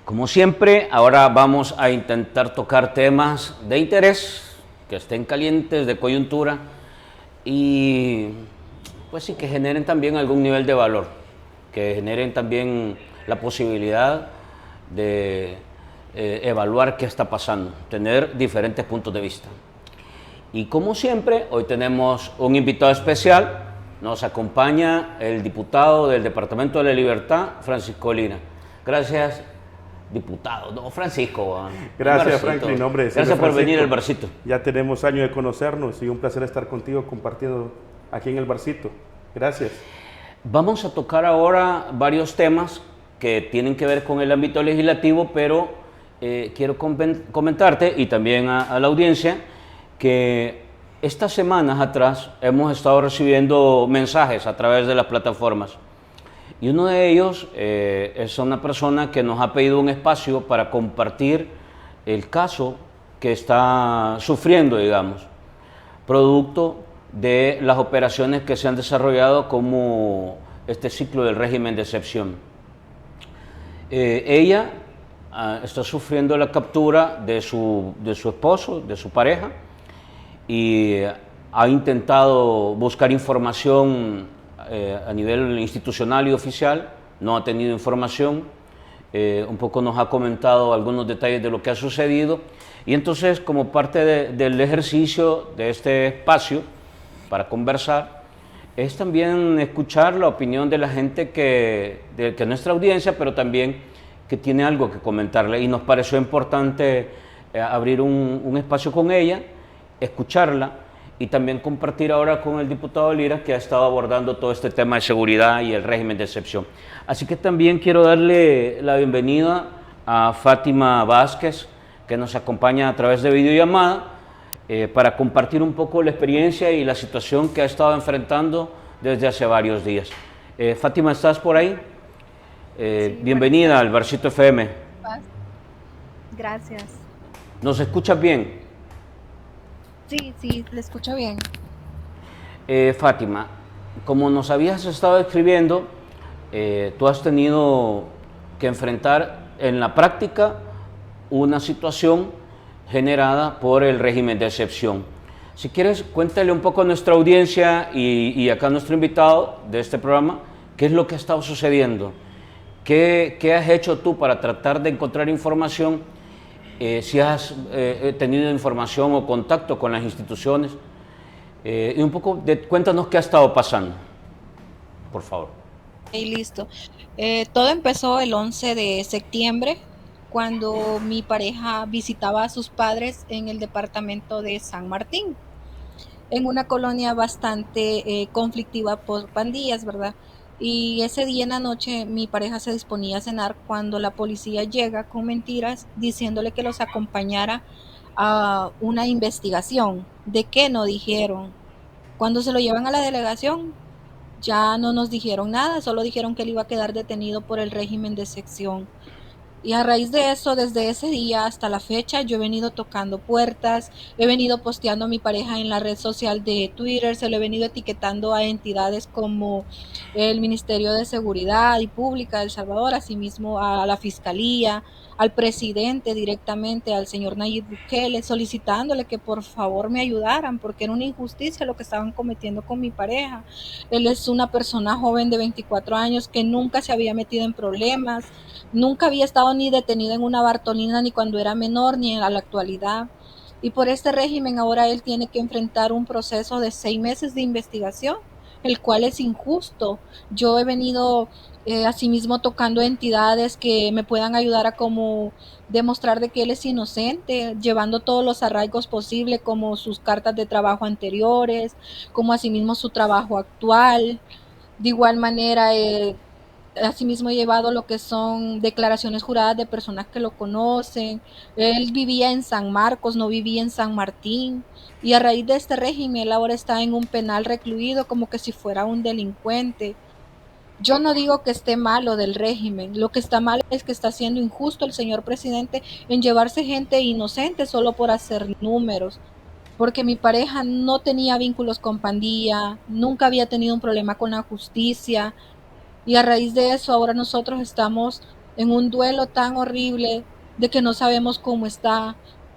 Como siempre, ahora vamos a intentar tocar temas de interés, que estén calientes, de coyuntura y pues sí, que generen también algún nivel de valor, que generen también la posibilidad de evaluar qué está pasando, tener diferentes puntos de vista. Y como siempre, hoy tenemos un invitado especial. Nos acompaña el diputado del Departamento de la Libertad, Francisco Lina. Gracias, diputado. No, Francisco. Gracias, Franklin. Hombre, Gracias por venir al Francisco. Barcito. Ya tenemos años de conocernos y un placer estar contigo compartiendo aquí en el Barcito. Gracias. Vamos a tocar ahora varios temas que tienen que ver con el ámbito legislativo, pero quiero comentarte y también a la audiencia que estas semanas atrás hemos estado recibiendo mensajes a través de las plataformas y uno de ellos es una persona que nos ha pedido un espacio para compartir el caso que está sufriendo, digamos, producto de las operaciones que se han desarrollado como este ciclo del régimen de excepción. Ella está sufriendo la captura de su esposo, de su pareja, y ha intentado buscar información a nivel institucional y oficial, no ha tenido información, un poco nos ha comentado algunos detalles de lo que ha sucedido, y entonces como parte del ejercicio de este espacio para conversar, es también escuchar la opinión de la gente que es nuestra audiencia, pero también que tiene algo que comentarle, y nos pareció importante abrir un espacio con ella, escucharla y también compartir ahora con el diputado Lira, que ha estado abordando todo este tema de seguridad y el régimen de excepción. Así que también quiero darle la bienvenida a Fátima Vázquez, que nos acompaña a través de videollamada, para compartir un poco la experiencia y la situación que ha estado enfrentando desde hace varios días. Fátima, ¿estás por ahí? Sí, Bienvenida al Barcito FM. gracias. ¿Nos escuchas bien? Sí, le escucho bien. Fátima, como nos habías estado escribiendo, tú has tenido que enfrentar en la práctica una situación generada por el régimen de excepción. Si quieres, cuéntale un poco a nuestra audiencia y acá a nuestro invitado de este programa, qué es lo que ha estado sucediendo, qué has hecho tú para tratar de encontrar información, si has tenido información o contacto con las instituciones, y un poco cuéntanos qué ha estado pasando, por favor. Y listo. Todo empezó el 11 de septiembre, cuando mi pareja visitaba a sus padres en el departamento de San Martín, en una colonia bastante conflictiva por pandillas, ¿verdad? Y ese día en la noche mi pareja se disponía a cenar cuando la policía llega con mentiras diciéndole que los acompañara a una investigación. ¿De qué no dijeron? Cuando se lo llevan a la delegación, ya no nos dijeron nada, solo dijeron que él iba a quedar detenido por el régimen de excepción. Y a raíz de eso, desde ese día hasta la fecha, yo he venido tocando puertas, he venido posteando a mi pareja en la red social de Twitter, se lo he venido etiquetando a entidades como el Ministerio de Seguridad y Pública de El Salvador, asimismo a la Fiscalía, al presidente directamente, al señor Nayib Bukele, solicitándole que por favor me ayudaran, porque era una injusticia lo que estaban cometiendo con mi pareja. Él es una persona joven de 24 años que nunca se había metido en problemas, nunca había estado ni detenido en una Bartolina ni cuando era menor ni a la actualidad. Y por este régimen ahora él tiene que enfrentar un proceso de 6 meses de investigación, el cual es injusto. Yo he venido asimismo tocando entidades que me puedan ayudar a como demostrar de que él es inocente, llevando todos los arraigos posibles, como sus cartas de trabajo anteriores, como asimismo su trabajo actual. De igual manera, asimismo he llevado lo que son declaraciones juradas de personas que lo conocen. Él vivía en San Marcos, no vivía en San Martín. Y a raíz de este régimen, él ahora está en un penal recluido como que si fuera un delincuente. Yo no digo que esté mal lo del régimen, lo que está mal es que está siendo injusto el señor presidente en llevarse gente inocente solo por hacer números, porque mi pareja no tenía vínculos con pandilla, nunca había tenido un problema con la justicia, y a raíz de eso ahora nosotros estamos en un duelo tan horrible de que no sabemos cómo está.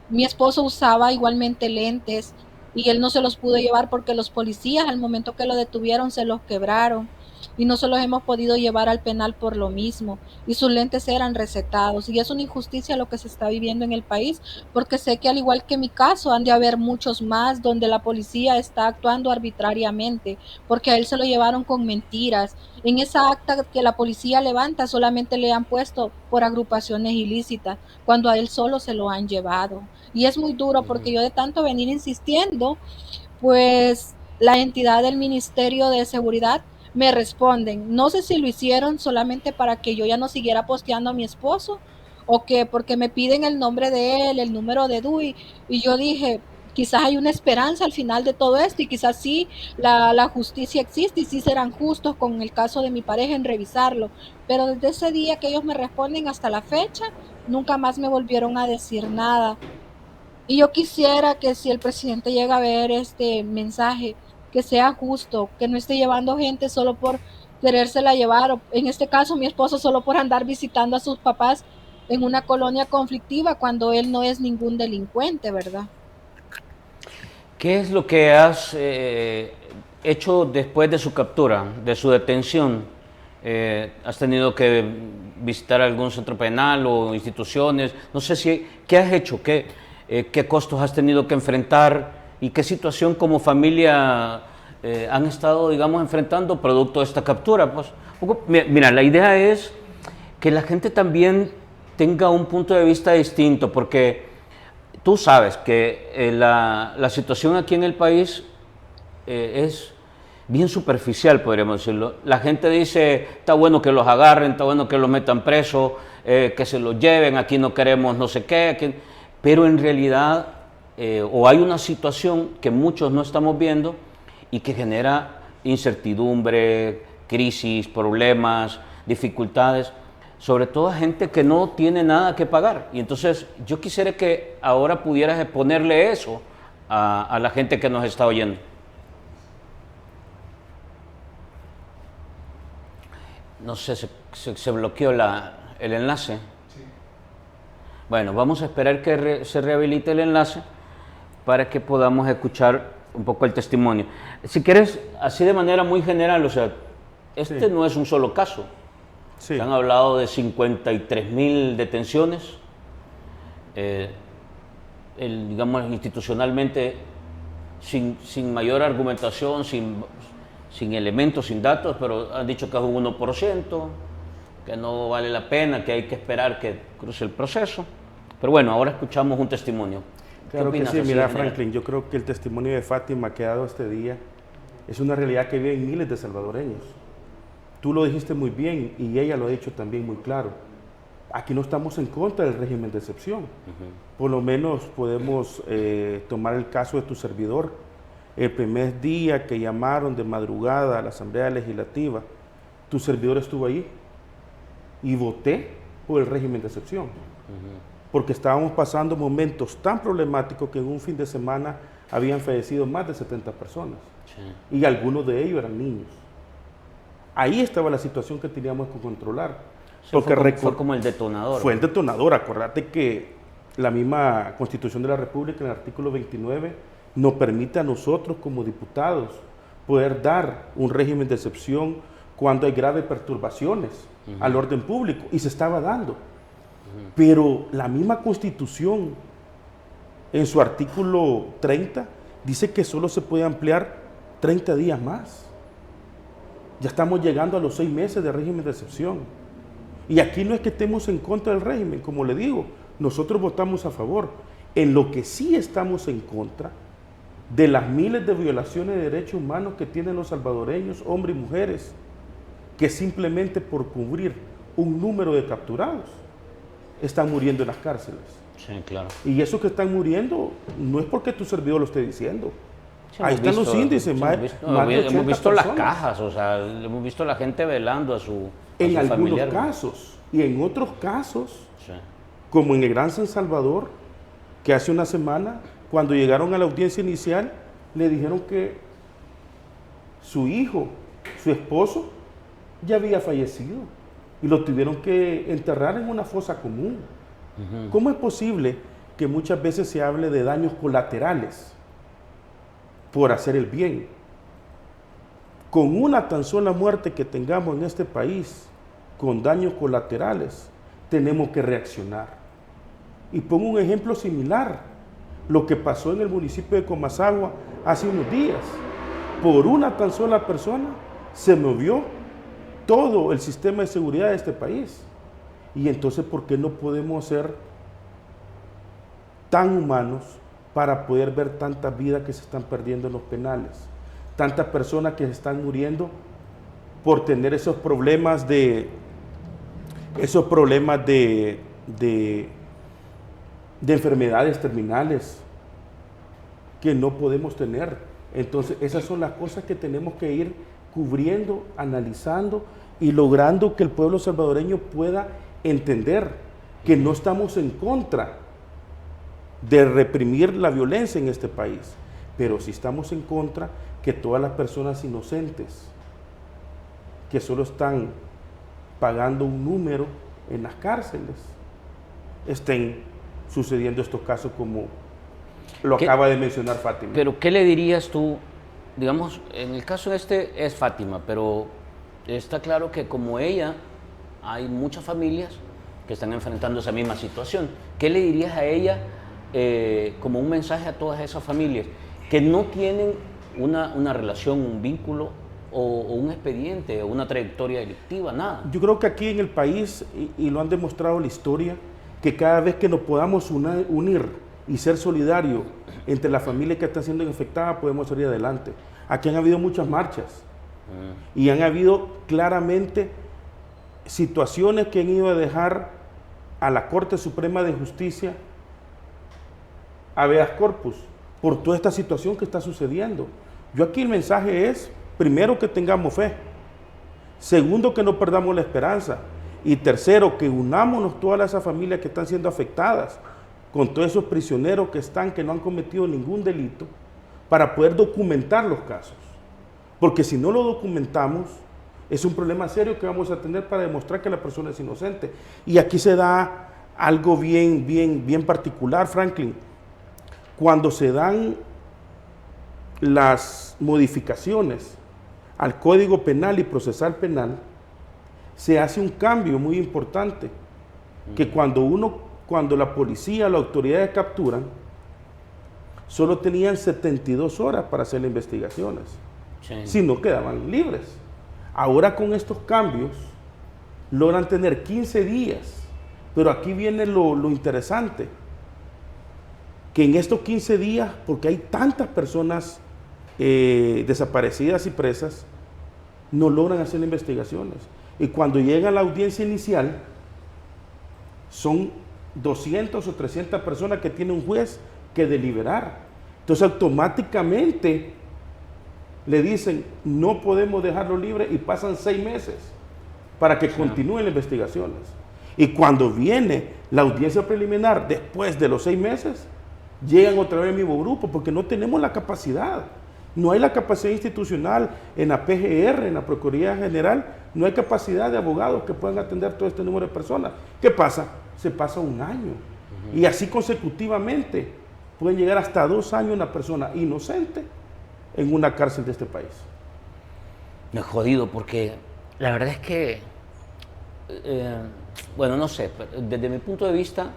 Mi esposo usaba igualmente lentes y él no se los pudo llevar porque los policías al momento que lo detuvieron se los quebraron y no se los hemos podido llevar al penal por lo mismo, y sus lentes eran recetados, y es una injusticia lo que se está viviendo en el país, porque sé que al igual que mi caso han de haber muchos más donde la policía está actuando arbitrariamente, porque a él se lo llevaron con mentiras. En esa acta que la policía levanta solamente le han puesto por agrupaciones ilícitas, cuando a él solo se lo han llevado. Y es muy duro porque yo de tanto venir insistiendo, pues la entidad del Ministerio de Seguridad me responden. No sé si lo hicieron solamente para que yo ya no siguiera posteando a mi esposo o que porque me piden el nombre de él, el número de DUI. Y yo dije, quizás hay una esperanza al final de todo esto y quizás sí la justicia existe y sí serán justos con el caso de mi pareja en revisarlo. Pero desde ese día que ellos me responden hasta la fecha, nunca más me volvieron a decir nada. Y yo quisiera que si el presidente llega a ver este mensaje, que sea justo, que no esté llevando gente solo por querérsela llevar, o en este caso mi esposo solo por andar visitando a sus papás en una colonia conflictiva cuando él no es ningún delincuente, ¿verdad? ¿Qué es lo que has hecho después de su captura, de su detención? ¿Has tenido que visitar algún centro penal o instituciones? No sé si, ¿qué has hecho? ¿Qué costos has tenido que enfrentar? ¿Y qué situación como familia han estado, digamos, enfrentando producto de esta captura? Pues, mira, la idea es que la gente también tenga un punto de vista distinto, porque tú sabes que la situación aquí en el país es bien superficial, podríamos decirlo. La gente dice, está bueno que los agarren, está bueno que los metan presos, que se los lleven, aquí no queremos no sé qué, pero en realidad o hay una situación que muchos no estamos viendo y que genera incertidumbre, crisis, problemas, dificultades, sobre todo a gente que no tiene nada que pagar. Y entonces yo quisiera que ahora pudieras exponerle eso a la gente que nos está oyendo. No sé, se bloqueó el enlace. Sí. Bueno, vamos a esperar que se rehabilite el enlace para que podamos escuchar un poco el testimonio. Si quieres, así de manera muy general, o sea, este sí. No es un solo caso. Sí. Se han hablado de 53.000 detenciones, digamos institucionalmente, sin mayor argumentación, sin elementos, sin datos, pero han dicho que es un 1%, que no vale la pena, que hay que esperar que cruce el proceso. Pero bueno, ahora escuchamos un testimonio. Claro que sí, mira Franklin, yo creo que el testimonio de Fátima que ha dado este día es una realidad que viven miles de salvadoreños. Tú lo dijiste muy bien y ella lo ha dicho también muy claro. Aquí no estamos en contra del régimen de excepción. Por lo menos podemos tomar el caso de tu servidor. El primer día que llamaron de madrugada a la Asamblea Legislativa, tu servidor estuvo ahí y voté por el régimen de excepción. Porque estábamos pasando momentos tan problemáticos que en un fin de semana habían fallecido más de 70 personas. Sí. Y algunos de ellos eran niños. Ahí estaba la situación que teníamos que controlar. Porque fue como el detonador. Fue el detonador. Acordate que la misma Constitución de la República, en el artículo 29, nos permite a nosotros como diputados poder dar un régimen de excepción cuando hay graves perturbaciones al orden público. Y se estaba dando. Pero la misma Constitución, en su artículo 30, dice que solo se puede ampliar 30 días más. Ya estamos llegando a los 6 meses de régimen de excepción. Y aquí no es que estemos en contra del régimen, como le digo, nosotros votamos a favor. En lo que sí estamos en contra de las miles de violaciones de derechos humanos que tienen los salvadoreños, hombres y mujeres, que simplemente por cubrir un número de capturados están muriendo en las cárceles. Sí, claro. Y eso que están muriendo no es porque tu servidor lo esté diciendo. Sí, ahí están los índices, hemos visto las cajas, o sea, hemos visto a la gente velando a su en algunos casos, y en otros casos, sí. Como en el Gran San Salvador, que hace una semana, cuando llegaron a la audiencia inicial, le dijeron que su hijo, su esposo, ya había fallecido. y lo tuvieron que enterrar en una fosa común. ¿Cómo es posible que muchas veces se hable de daños colaterales por hacer el bien? Con una tan sola muerte que tengamos en este país, con daños colaterales, tenemos que reaccionar. Y pongo un ejemplo similar, lo que pasó en el municipio de Comasagua hace unos días. Por una tan sola persona se movió todo el sistema de seguridad de este país. Y entonces, ¿por qué no podemos ser tan humanos para poder ver tantas vidas que se están perdiendo en los penales? Tantas personas que se están muriendo por tener esos problemas de enfermedades terminales que no podemos tener. Entonces, esas son las cosas que tenemos que ir cubriendo, analizando y logrando que el pueblo salvadoreño pueda entender que no estamos en contra de reprimir la violencia en este país, pero sí estamos en contra que todas las personas inocentes que solo están pagando un número en las cárceles estén sucediendo estos casos como lo acaba de mencionar Fátima. Pero ¿qué le dirías tú? Digamos, en el caso este es Fátima, pero está claro que como ella, hay muchas familias que están enfrentando esa misma situación. ¿Qué le dirías a ella como un mensaje a todas esas familias que no tienen una relación, un vínculo o un expediente o una trayectoria delictiva, nada? Yo creo que aquí en el país, y lo han demostrado la historia, que cada vez que nos podamos unir y ser solidarios entre las familias que están siendo afectadas, podemos salir adelante. Aquí han habido muchas marchas y han habido claramente situaciones que han ido a dejar a la Corte Suprema de Justicia habeas corpus por toda esta situación que está sucediendo. Yo aquí el mensaje es, primero, que tengamos fe, segundo, que no perdamos la esperanza, y tercero, que unámonos todas esas familias que están siendo afectadas con todos esos prisioneros que no han cometido ningún delito, para poder documentar los casos. Porque si no lo documentamos, es un problema serio que vamos a tener para demostrar que la persona es inocente. Y aquí se da algo bien particular, Franklin. Cuando se dan las modificaciones al Código Penal y Procesal Penal, se hace un cambio muy importante, que cuando la policía, las autoridades capturan, solo tenían 72 horas para hacer las investigaciones, si no quedaban libres. Ahora con estos cambios logran tener 15 días, pero aquí viene lo interesante, que en estos 15 días, porque hay tantas personas desaparecidas y presas, no logran hacer investigaciones. Y cuando llega la audiencia inicial, son 200 o 300 personas que tiene un juez que deliberar. Entonces automáticamente le dicen, no podemos dejarlo libre, y pasan 6 meses para que continúen las investigaciones. Y cuando viene la audiencia preliminar, después de los 6 meses, llegan otra vez al mismo grupo, porque no tenemos la capacidad. No hay la capacidad institucional en la PGR, en la Procuraduría General, no hay capacidad de abogados que puedan atender todo este número de personas. ¿Qué pasa? Se pasa un año. Y así consecutivamente pueden llegar hasta 2 años una persona inocente en una cárcel de este país. Me he jodido porque la verdad es que, bueno, no sé, desde mi punto de vista,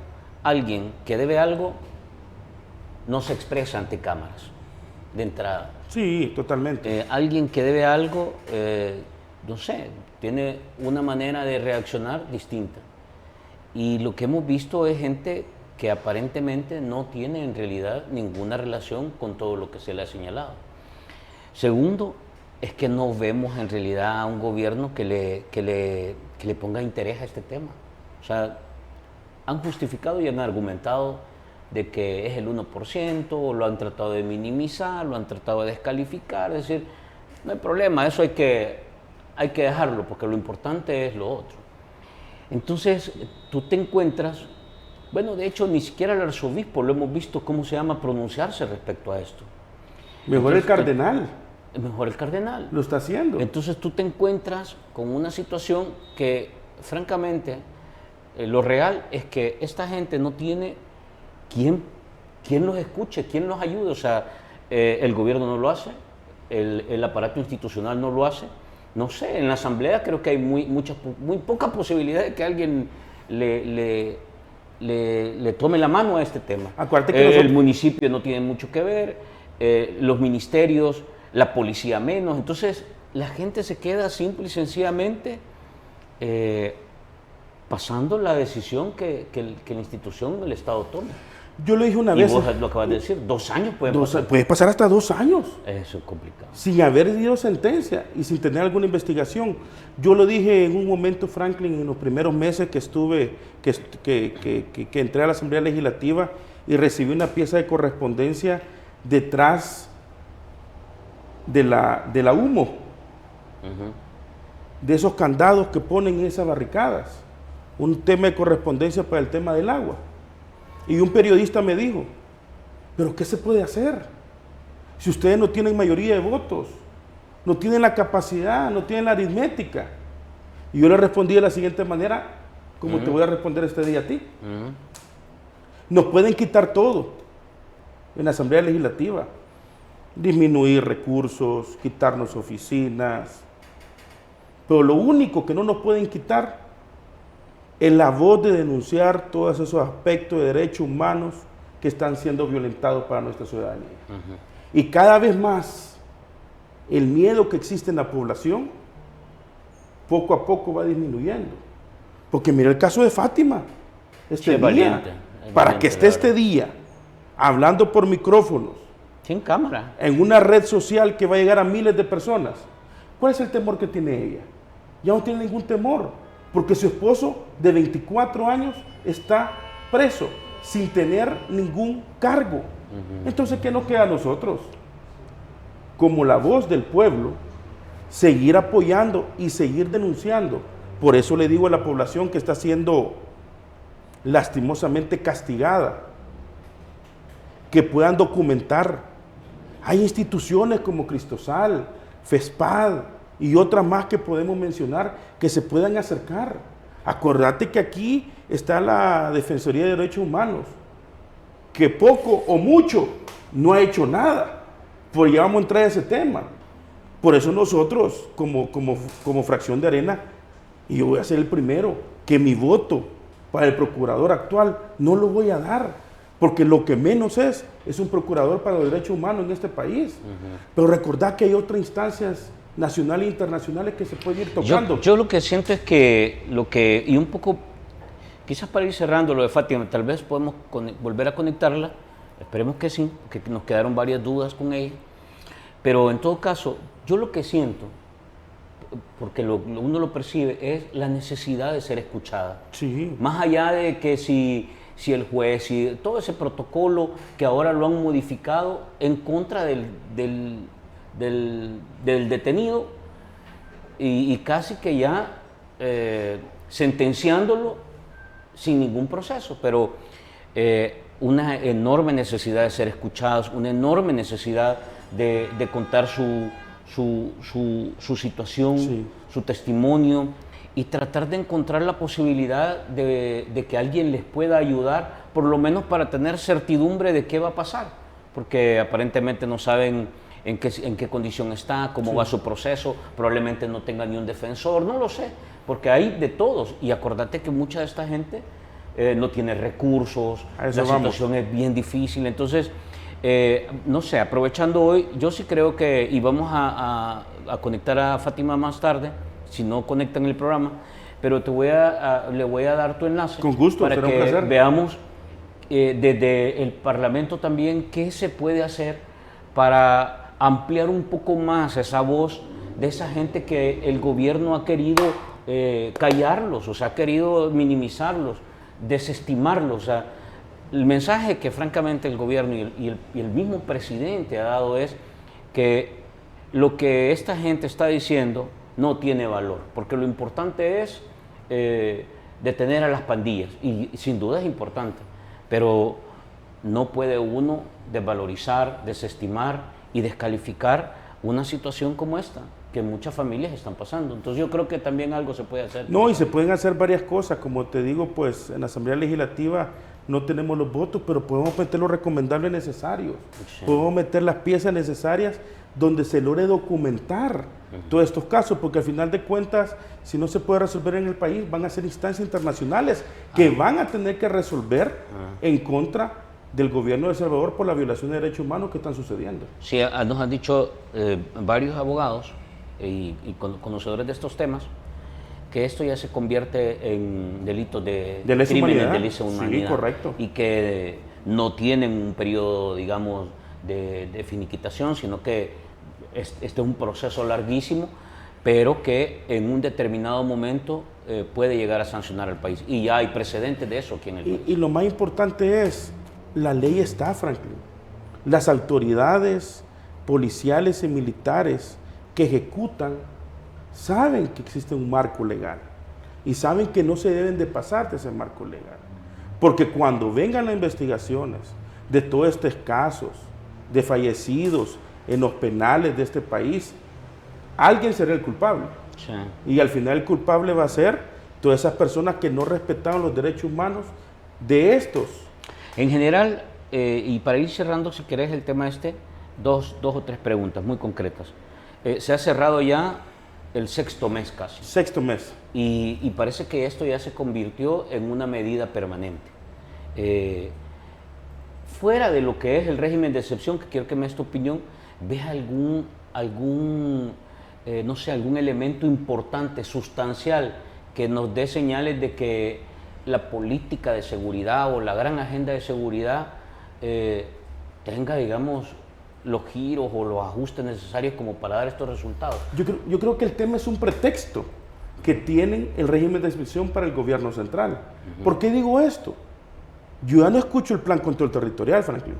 alguien que debe algo no se expresa ante cámaras, de entrada. Sí, totalmente. Alguien que debe algo, no sé, tiene una manera de reaccionar distinta. Y lo que hemos visto es gente que aparentemente no tiene en realidad ninguna relación con todo lo que se le ha señalado. Segundo, es que no vemos en realidad a un gobierno que le ponga interés a este tema. O sea, han justificado y han argumentado de que es el 1%, o lo han tratado de minimizar, lo han tratado de descalificar, es decir, no hay problema, eso hay que dejarlo, porque lo importante es lo otro. Entonces, tú te encuentras, bueno, de hecho, ni siquiera el arzobispo lo hemos visto, ¿cómo se llama?, pronunciarse respecto a esto. Mejor el cardenal. Mejor el cardenal. Lo está haciendo. Entonces tú te encuentras con una situación que francamente, lo real es que esta gente no tiene quién los escuche, quién los ayude. O sea, el gobierno no lo hace, el aparato institucional no lo hace. No sé, en la asamblea creo que hay muy poca posibilidad de que alguien le tome la mano a este tema. Acuérdate que el municipio no tiene mucho que ver, los ministerios, la policía menos. Entonces, la gente se queda simple y sencillamente pasando la decisión que la institución, el Estado tome. Yo le dije una Y vez... vos lo acabas de decir, 2 años pueden pasar. Puede pasar hasta 2 años. Eso es complicado. Sin haber ido sentencia y sin tener alguna investigación. Yo lo dije en un momento, Franklin, en los primeros meses que estuve, que entré a la Asamblea Legislativa y recibí una pieza de correspondencia detrás de la humo, de esos candados que ponen en esas barricadas. Un tema de correspondencia para el tema del agua. Y un periodista me dijo, ¿pero qué se puede hacer? Si ustedes no tienen mayoría de votos, no tienen la capacidad, no tienen la aritmética. Y yo le respondí de la siguiente manera, como te voy a responder este día a ti. Nos pueden quitar todo en la Asamblea Legislativa. Disminuir recursos, quitarnos oficinas. Pero lo único que no nos pueden quitar es la voz de denunciar todos esos aspectos de derechos humanos que están siendo violentados para nuestra ciudadanía. Y cada vez más el miedo que existe en la población poco a poco va disminuyendo. Porque mira el caso de Fátima, este día, valiente, para que esté este día hablando por micrófonos, sin cámara, en una red social que va a llegar a miles de personas. ¿Cuál es el temor que tiene ella? Ya no tiene ningún temor, porque su esposo de 24 años está preso sin tener ningún cargo. Entonces, ¿qué nos queda a nosotros? Como la voz del pueblo, seguir apoyando y seguir denunciando. Por eso le digo a la población que está siendo lastimosamente castigada, que puedan documentar. Hay instituciones como Cristosal, FESPAD y otras más que podemos mencionar que se puedan acercar. Acordate que aquí está la Defensoría de Derechos Humanos, que poco o mucho no ha hecho nada, pues ya vamos a entrar a ese tema. Por eso nosotros, como fracción de Arena, y yo voy a ser el primero, que mi voto para el procurador actual no lo voy a dar, porque lo que menos es un procurador para los derechos humanos en este país. Pero recordad que hay otras instancias nacionales e internacionales que se pueden ir tocando. Yo lo que siento es que y un poco, quizás para ir cerrando lo de Fátima, tal vez podemos volver a conectarla, esperemos que sí, que nos quedaron varias dudas con ella, pero en todo caso, yo lo que siento, porque uno lo percibe, es la necesidad de ser escuchada. Sí. Más allá de que si el juez, y todo ese protocolo que ahora lo han modificado en contra del detenido y casi que ya sentenciándolo sin ningún proceso, pero una enorme necesidad de ser escuchados, una enorme necesidad de contar su situación, sí, su testimonio, y tratar de encontrar la posibilidad de que alguien les pueda ayudar, por lo menos para tener certidumbre de qué va a pasar, porque aparentemente no saben en qué condición está, cómo va su proceso, probablemente no tenga ni un defensor, no lo sé, porque hay de todos, y acordate que mucha de esta gente no tiene recursos, la situación es bien difícil, entonces, no sé, aprovechando hoy, yo sí creo que, y vamos a conectar a Fátima más tarde, si no conectan el programa, pero le voy a dar tu enlace. Con gusto, para será que un placer. veamos desde el Parlamento también qué se puede hacer para ampliar un poco más esa voz de esa gente que el gobierno ha querido callarlos, o sea, ha querido minimizarlos, desestimarlos. O sea, el mensaje que francamente el gobierno y el mismo presidente ha dado es que lo que esta gente está diciendo no tiene valor, porque lo importante es detener a las pandillas, y sin duda es importante, pero no puede uno desvalorizar, desestimar y descalificar una situación como esta. que muchas familias están pasando. Entonces yo creo que también algo se puede hacer. No, y se pueden hacer varias cosas, como te digo, pues en la Asamblea Legislativa no tenemos los votos, pero podemos meter los recomendables necesarios, Sí. podemos meter las piezas necesarias donde se logre documentar todos estos casos, porque al final de cuentas, si no se puede resolver en el país, van a ser instancias internacionales que van a tener que resolver en contra del gobierno de El Salvador por la violación de derechos humanos que están sucediendo. Sí, nos han dicho varios abogados y conocedores de estos temas que esto ya se convierte en delitos de lesa crímenes humanidad. de lesa humanidad. Sí, correcto. Y que no tienen un periodo, digamos, de finiquitación, sino que este es un proceso larguísimo, pero que en un determinado momento puede llegar a sancionar al país. Y ya hay precedentes de eso aquí en el país. Y lo más importante es, la ley está, Franklin. Las autoridades policiales y militares que ejecutan saben que existe un marco legal y saben que no se deben de pasar de ese marco legal. Porque cuando vengan las investigaciones de todos estos casos de fallecidos en los penales de este país, alguien será el culpable. Sí. Y al final el culpable va a ser todas esas personas que no respetaron los derechos humanos de estos. En general, y para ir cerrando, si querés, el tema dos o tres preguntas muy concretas. Se ha cerrado ya el 6º mes casi. 6º mes. Y parece que esto ya se convirtió en una medida permanente. Fuera de lo que es el régimen de excepción, que quiero que me des tu opinión, ¿ves algún elemento importante, sustancial, que nos dé señales de que la política de seguridad o la gran agenda de seguridad tenga, digamos, los giros o los ajustes necesarios como para dar estos resultados? Yo creo que el tema es un pretexto que tienen el régimen de excepción para el gobierno central. ¿Por qué digo esto? Yo ya no escucho el plan control territorial, Franklin.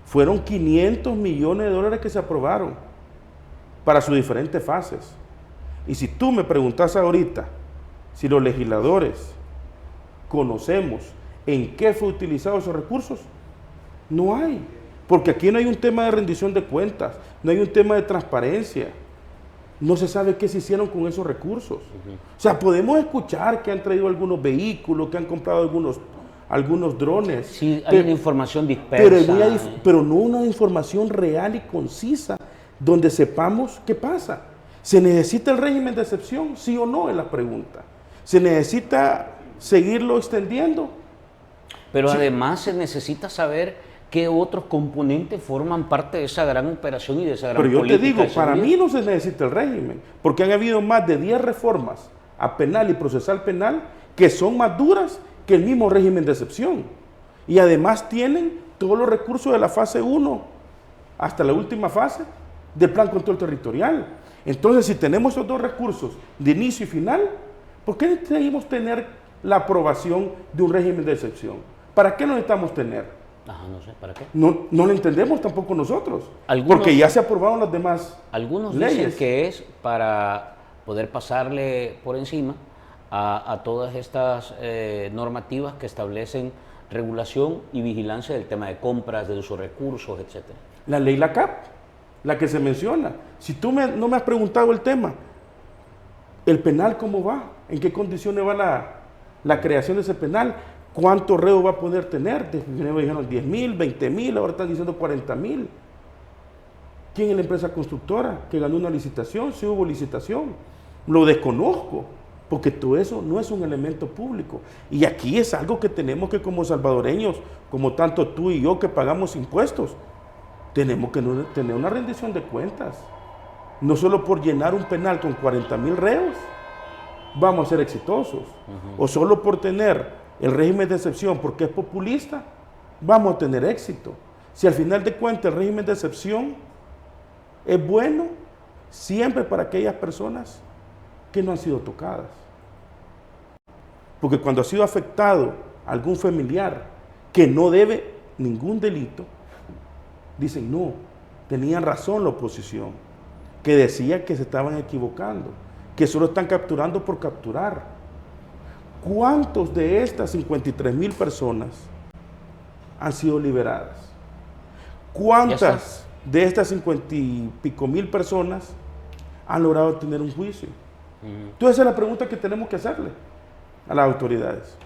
Fueron 500 millones de dólares que se aprobaron para sus diferentes fases. Y si tú me preguntas ahorita si los legisladores conocemos en qué fue utilizado esos recursos, no hay. Porque aquí no hay un tema de rendición de cuentas, no hay un tema de transparencia. No se sabe qué se hicieron con esos recursos. O sea, podemos escuchar que han traído algunos vehículos, que han comprado algunos drones. Sí, hay una información dispersa. Pero no una información real y concisa, donde sepamos qué pasa. ¿Se necesita el régimen de excepción? ¿Sí o no? Es la pregunta. ¿Se necesita seguirlo extendiendo? Pero Sí. además se necesita saber qué otros componentes forman parte de esa gran operación y de esa gran Pero yo te política digo, de para seguridad. mí no se necesita el régimen, porque han habido más de 10 reformas a penal y procesal penal que son más duras que el mismo régimen de excepción. Y además tienen todos los recursos de la fase 1 hasta la última fase del plan control territorial. Entonces, si tenemos esos dos recursos de inicio y final, ¿por qué necesitamos tener la aprobación de un régimen de excepción? ¿Para qué lo necesitamos tener? Ajá, no sé, ¿para qué? No lo entendemos tampoco nosotros, Algunos- porque ya se aprobaron las demás Algunos leyes. dicen que es para poder pasarle por encima a todas estas normativas que establecen regulación y vigilancia del tema de compras, de uso de recursos, etc. La ley LACAP, la que se menciona. Si tú no me has preguntado el tema, ¿el penal cómo va? ¿En qué condiciones va la creación de ese penal? ¿Cuántos reos va a poder tener? Primero dijeron 10,000, 20,000, ahora están diciendo 40,000. ¿Quién es la empresa constructora que ganó una licitación? Si hubo licitación. Lo desconozco, porque todo eso no es un elemento público. Y aquí es algo que tenemos que, como salvadoreños, como tanto tú y yo que pagamos impuestos, tenemos que tener una rendición de cuentas. No solo por llenar un penal con 40,000 reos vamos a ser exitosos. O solo por tener el régimen de excepción porque es populista, vamos a tener éxito. Si al final de cuentas el régimen de excepción es bueno siempre para aquellas personas que no han sido tocadas. Porque cuando ha sido afectado algún familiar que no debe ningún delito, dicen no, tenían razón la oposición, que decía que se estaban equivocando, que solo están capturando por capturar. ¿Cuántos de estas 53,000 personas han sido liberadas? ¿Cuántas de estas 50 y pico mil personas han logrado tener un juicio. Entonces esa es la pregunta que tenemos que hacerle a las autoridades.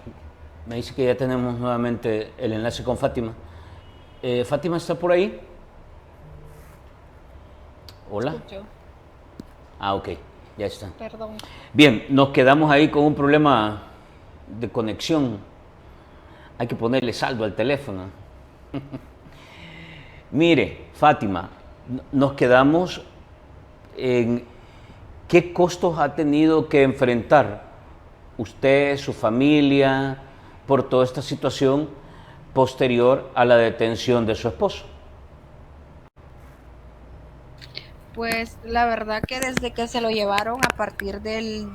Me dice que ya tenemos nuevamente el enlace con Fátima. ¿Fátima está por ahí? Hola. Escucho. Ah, ok, ya está. Perdón. Bien, nos quedamos ahí con un problema de conexión. Hay que ponerle saldo al teléfono. Mire, Fátima, nos quedamos en qué costos ha tenido que enfrentar usted, su familia, por toda esta situación posterior a la detención de su esposo. Pues la verdad que desde que se lo llevaron a partir del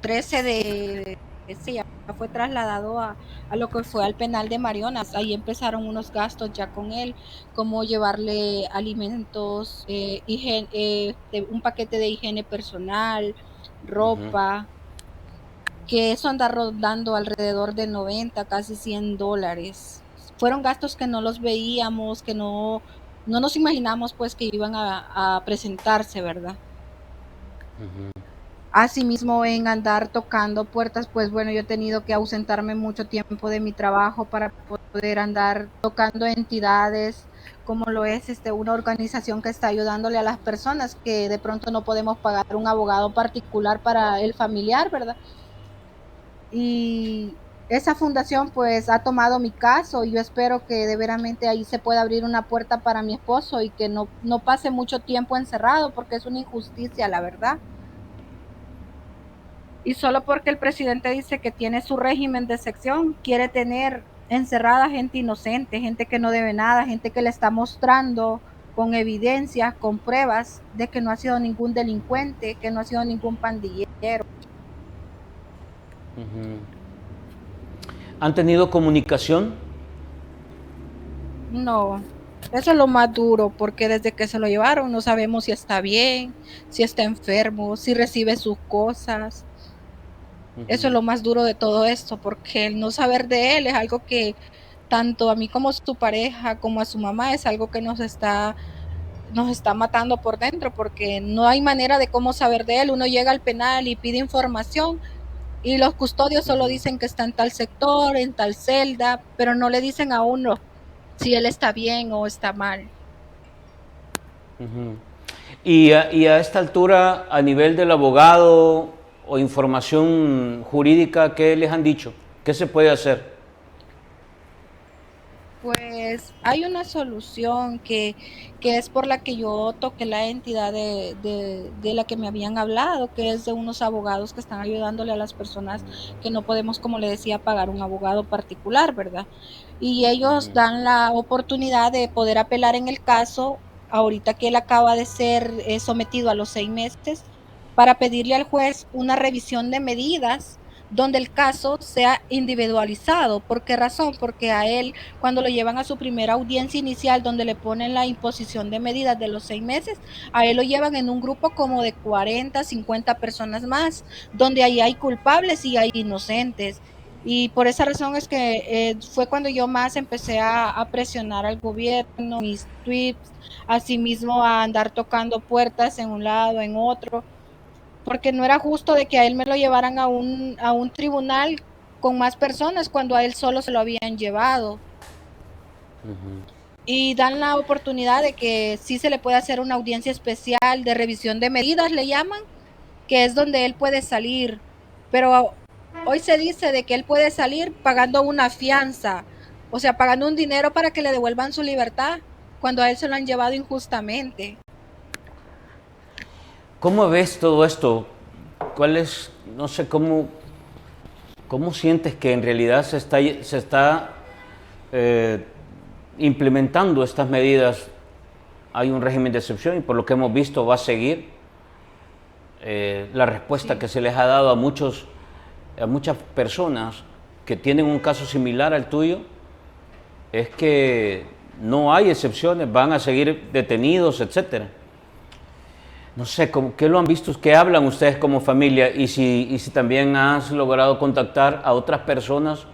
13 de ese ya fue trasladado a lo que fue al penal de Marionas. Ahí empezaron unos gastos ya con él, como llevarle alimentos, un paquete de higiene personal, ropa, que eso anda rondando alrededor de 90, casi $100. Fueron gastos que no los veíamos, que no nos imaginamos pues que iban a presentarse, ¿verdad? Asimismo, en andar tocando puertas, pues bueno, yo he tenido que ausentarme mucho tiempo de mi trabajo para poder andar tocando entidades, como lo es una organización que está ayudándole a las personas que de pronto no podemos pagar un abogado particular para el familiar, ¿verdad? Y esa fundación pues ha tomado mi caso y yo espero que de veramente ahí se pueda abrir una puerta para mi esposo y que no pase mucho tiempo encerrado, porque es una injusticia, la verdad. Y solo porque el presidente dice que tiene su régimen de excepción, quiere tener encerrada gente inocente, gente que no debe nada, gente que le está mostrando con evidencias, con pruebas de que no ha sido ningún delincuente, que no ha sido ningún pandillero. ¿Han tenido comunicación? No, eso es lo más duro, porque desde que se lo llevaron no sabemos si está bien, si está enfermo, si recibe sus cosas. Eso es lo más duro de todo esto, porque el no saber de él es algo que tanto a mí como a su pareja, como a su mamá, es algo que nos está matando por dentro, porque no hay manera de cómo saber de él. Uno llega al penal y pide información y los custodios solo dicen que está en tal sector, en tal celda, pero no le dicen a uno si él está bien o está mal. Y a esta altura, a nivel del abogado o información jurídica, ¿qué les han dicho? ¿Qué se puede hacer? Pues hay una solución que es por la que yo toqué la entidad de la que me habían hablado, que es de unos abogados que están ayudándole a las personas que no podemos, como le decía, pagar un abogado particular, ¿verdad? Y ellos dan la oportunidad de poder apelar en el caso, ahorita que él acaba de ser sometido a los 6 meses, para pedirle al juez una revisión de medidas donde el caso sea individualizado. ¿Por qué razón? Porque a él, cuando lo llevan a su primera audiencia inicial, donde le ponen la imposición de medidas de los 6 meses, a él lo llevan en un grupo como de 40, 50 personas más, donde ahí hay culpables y hay inocentes. Y por esa razón es que fue cuando yo más empecé a presionar al gobierno, mis tweets, asimismo a andar tocando puertas en un lado, en otro, porque no era justo de que a él me lo llevaran a un tribunal con más personas cuando a él solo se lo habían llevado. Y dan la oportunidad de que sí se le puede hacer una audiencia especial de revisión de medidas, le llaman, que es donde él puede salir. Pero hoy se dice de que él puede salir pagando una fianza, o sea, pagando un dinero para que le devuelvan su libertad, cuando a él se lo han llevado injustamente. ¿Cómo ves todo esto? ¿Cuál es, no sé, cómo sientes que en realidad se está implementando estas medidas? Hay un régimen de excepción y por lo que hemos visto va a seguir. La respuesta que se les ha dado a muchas personas que tienen un caso similar al tuyo es que no hay excepciones, van a seguir detenidos, etcétera. No sé, ¿qué lo han visto? ¿Qué hablan ustedes como familia? Y si también has logrado contactar a otras personas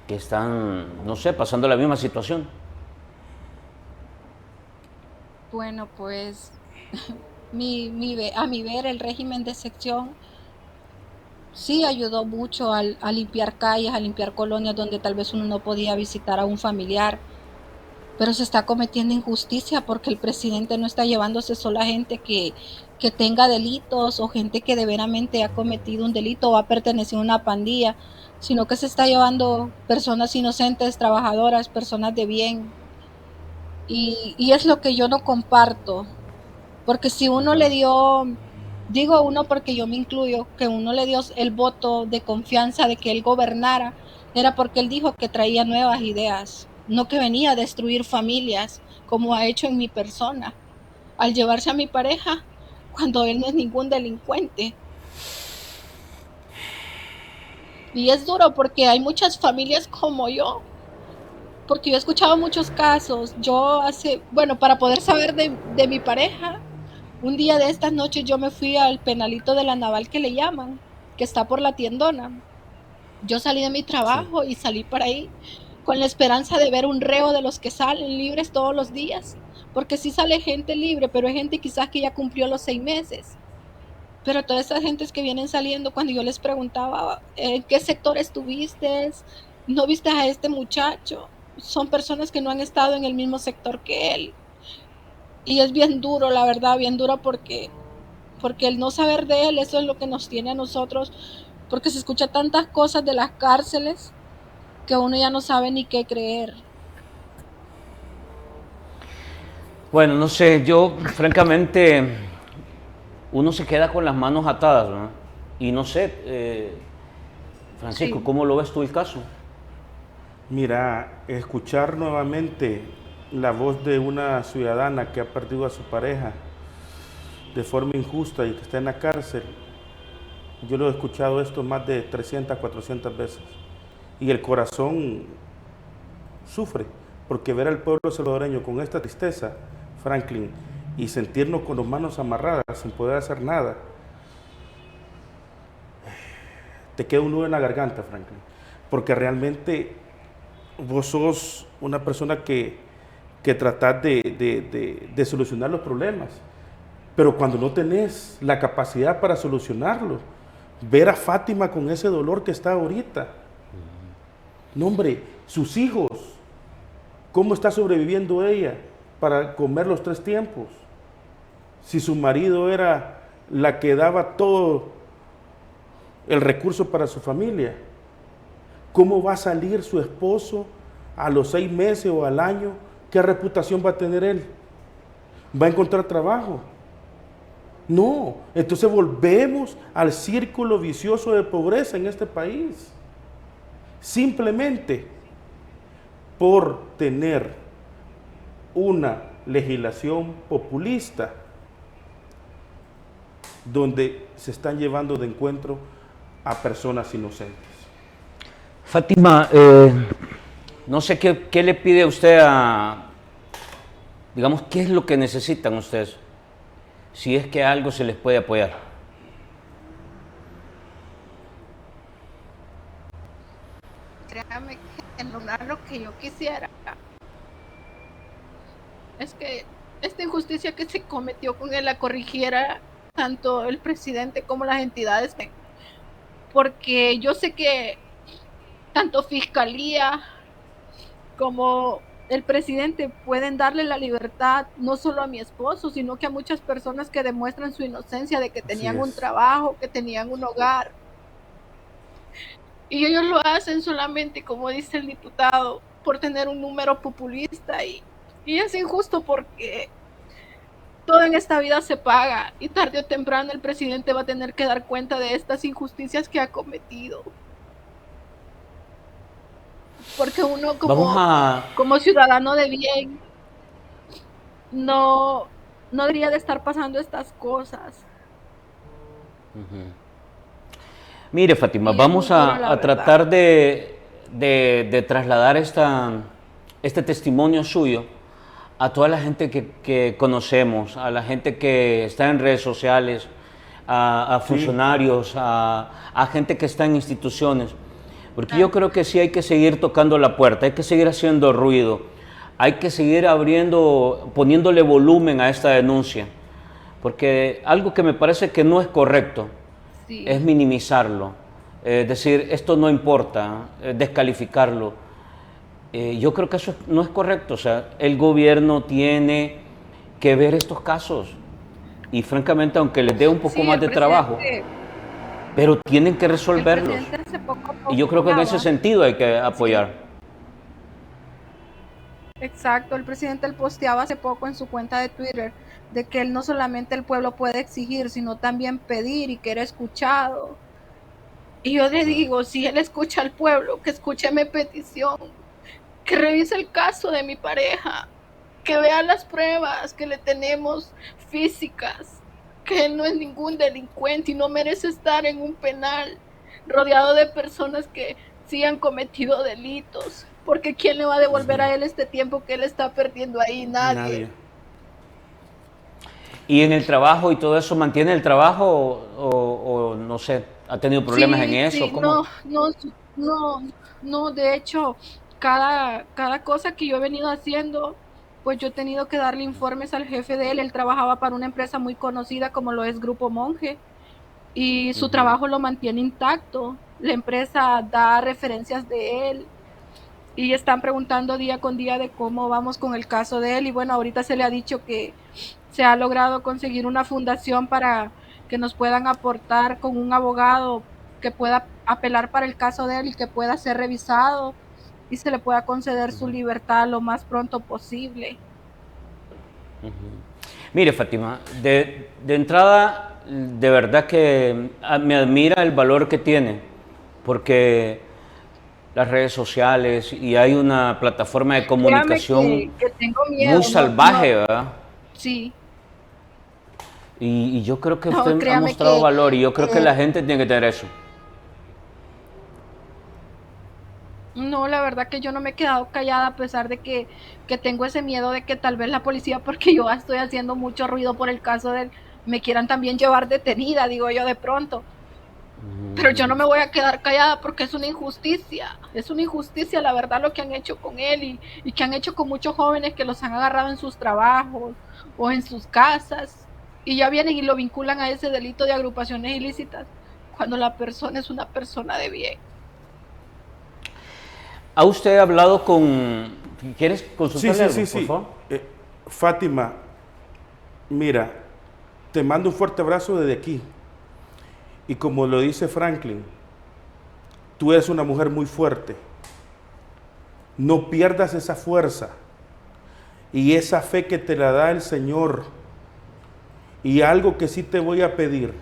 que están, no sé, pasando la misma situación. Bueno, pues A mi ver, el régimen de excepción sí ayudó mucho a limpiar calles, a limpiar colonias donde tal vez uno no podía visitar a un familiar, pero se está cometiendo injusticia porque el presidente no está llevándose solo a gente que tenga delitos o gente que de veramente ha cometido un delito o ha pertenecido a una pandilla, sino que se está llevando personas inocentes, trabajadoras, personas de bien. Y es lo que yo no comparto, porque si uno le dio, digo uno porque yo me incluyo, que uno le dio el voto de confianza de que él gobernara, era porque él dijo que traía nuevas ideas, no que venía a destruir familias, como ha hecho en mi persona, al llevarse a mi pareja, cuando él no es ningún delincuente. Y es duro porque hay muchas familias como yo, porque yo he escuchado muchos casos. Bueno, para poder saber de mi pareja, un día de estas noches yo me fui al penalito de la Naval que le llaman, que está por la tiendona. Yo salí de mi Sí. trabajo y salí para ahí con la esperanza de ver un reo de los que salen libres todos los días, porque sí sale gente libre, pero hay gente quizás que ya cumplió los 6 meses. Pero todas esas gentes que vienen saliendo, cuando yo les preguntaba, ¿en qué sector estuviste? ¿No viste a este muchacho? Son personas que no han estado en el mismo sector que él. Y es bien duro, la verdad, bien duro porque el no saber de él, eso es lo que nos tiene a nosotros, porque se escucha tantas cosas de las cárceles que uno ya no sabe ni qué creer. Bueno, no sé, yo francamente, uno se queda con las manos atadas, ¿no? Y no sé, Francisco, Sí. ¿cómo lo ves tú el caso? Mira, escuchar nuevamente la voz de una ciudadana que ha perdido a su pareja de forma injusta y que está en la cárcel, yo lo he escuchado esto más de 300, 400 veces. Y el corazón sufre, porque ver al pueblo salvadoreño con esta tristeza, Franklin, y sentirnos con las manos amarradas sin poder hacer nada, te queda un nudo en la garganta, Franklin. Porque realmente vos sos una persona que tratás de solucionar los problemas. Pero cuando no tenés la capacidad para solucionarlo, ver a Fátima con ese dolor que está ahorita. No, hombre, sus hijos, ¿cómo está sobreviviendo ella para comer los 3 tiempos? Si su marido era la que daba todo el recurso para su familia, ¿cómo va a salir su esposo a los 6 meses o al año? ¿Qué reputación va a tener él? ¿Va a encontrar trabajo? No, entonces volvemos al círculo vicioso de pobreza en este país. Simplemente por tener una legislación populista donde se están llevando de encuentro a personas inocentes. Fátima, no sé qué le pide usted a, digamos, qué es lo que necesitan ustedes, si es que algo se les puede apoyar. Créame que en lograr lo que yo quisiera es que esta injusticia que se cometió con él la corrigiera tanto el presidente como las entidades, porque yo sé que tanto fiscalía como el presidente pueden darle la libertad no solo a mi esposo, sino que a muchas personas que demuestran su inocencia de que Así tenían un es. trabajo, que tenían un hogar. Y ellos lo hacen solamente, como dice el diputado, por tener un número populista y es injusto porque todo en esta vida se paga y tarde o temprano el presidente va a tener que dar cuenta de estas injusticias que ha cometido. Porque uno Vamos a, como ciudadano de bien no, no debería de estar pasando estas cosas. mire Fátima, Y es muy vamos duro, la a verdad. tratar de trasladar este testimonio suyo a toda la gente que conocemos, a la gente que está en redes sociales, a Sí, funcionarios, a gente que está en instituciones. Porque yo creo que sí hay que seguir tocando la puerta, hay que seguir haciendo ruido, hay que seguir abriendo, poniéndole volumen a esta denuncia. porque algo que me parece que no es correcto Sí. es minimizarlo, decir esto no importa, descalificarlo. Yo creo que eso no es correcto, o sea, el gobierno tiene que ver estos casos y francamente, aunque les dé un poco Sí, más de trabajo, pero tienen que el resolverlos. presidente hace poco Y yo creo que en ese posteaba, sentido hay que sí, apoyar. exacto, el presidente él posteaba hace poco en su cuenta de Twitter de que él no solamente el pueblo puede exigir, sino también pedir y que era escuchado. Y yo le digo, si él escucha al pueblo, que escuche mi petición, que revise el caso de mi pareja, que vea las pruebas que le tenemos físicas, que él no es ningún delincuente y no merece estar en un penal rodeado de personas que sí han cometido delitos. Porque ¿quién le va a devolver a él este tiempo que él está perdiendo ahí? Nadie. Nadie. Y en el trabajo y todo eso, ¿mantiene el trabajo o no sé, ha tenido problemas en Sí, eso? sí, ¿Cómo? no, de hecho, cada cosa que yo he venido haciendo, pues yo he tenido que darle informes al jefe de él. Él trabajaba para una empresa muy conocida como lo es Grupo Monge y su Ujú. trabajo lo mantiene intacto. La empresa da referencias de él y están preguntando día con día de cómo vamos con el caso de él. Y bueno, ahorita se le ha dicho que se ha logrado conseguir una fundación para que nos puedan aportar con un abogado que pueda apelar para el caso de él y que pueda ser revisado y se le pueda conceder su libertad lo más pronto posible. Mire, Fátima, de entrada, de verdad que me admira el valor que tiene, porque las redes sociales y hay una plataforma de Créame comunicación que tengo muy miedo, salvaje, ¿verdad? sí, Y yo creo que no, usted ha créame mostrado que valor y yo creo que eh, la gente tiene que tener eso. no, la verdad que yo no me he quedado callada a pesar de que tengo ese miedo de que tal vez la policía, porque yo estoy haciendo mucho ruido por el caso de él, me quieran también llevar detenida, digo yo de pronto. Pero yo no me voy a quedar callada porque es una injusticia la verdad lo que han hecho con él y que han hecho con muchos jóvenes que los han agarrado en sus trabajos o en sus casas y ya vienen y lo vinculan a ese delito de agrupaciones ilícitas cuando la persona es una persona de bien. ¿Ha usted hablado con... ¿Quieres Sí, consultarle sí, algo, sí, por sí. favor? Fátima, mira, te mando un fuerte abrazo desde aquí. Y como lo dice Franklin, tú eres una mujer muy fuerte. No pierdas esa fuerza y esa fe que te la da el Señor. Y algo que sí te voy a pedir,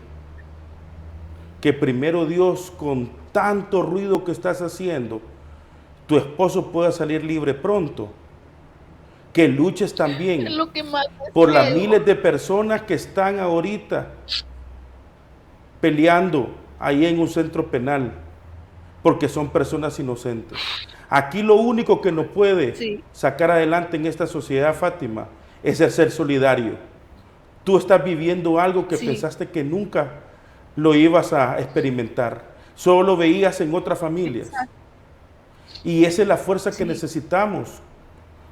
que primero Dios, con tanto ruido que estás haciendo, tu esposo pueda salir libre pronto. Que luches Es también lo que más por las deseo. miles de personas que están ahorita peleando ahí en un centro penal, porque son personas inocentes. Aquí lo único que nos puede Sí, sacar adelante en esta sociedad, Fátima, es el ser solidario. Tú estás viviendo algo que sí, pensaste que nunca lo ibas a experimentar. Solo lo veías en otras familias. exacto, Y esa es la fuerza que sí. necesitamos,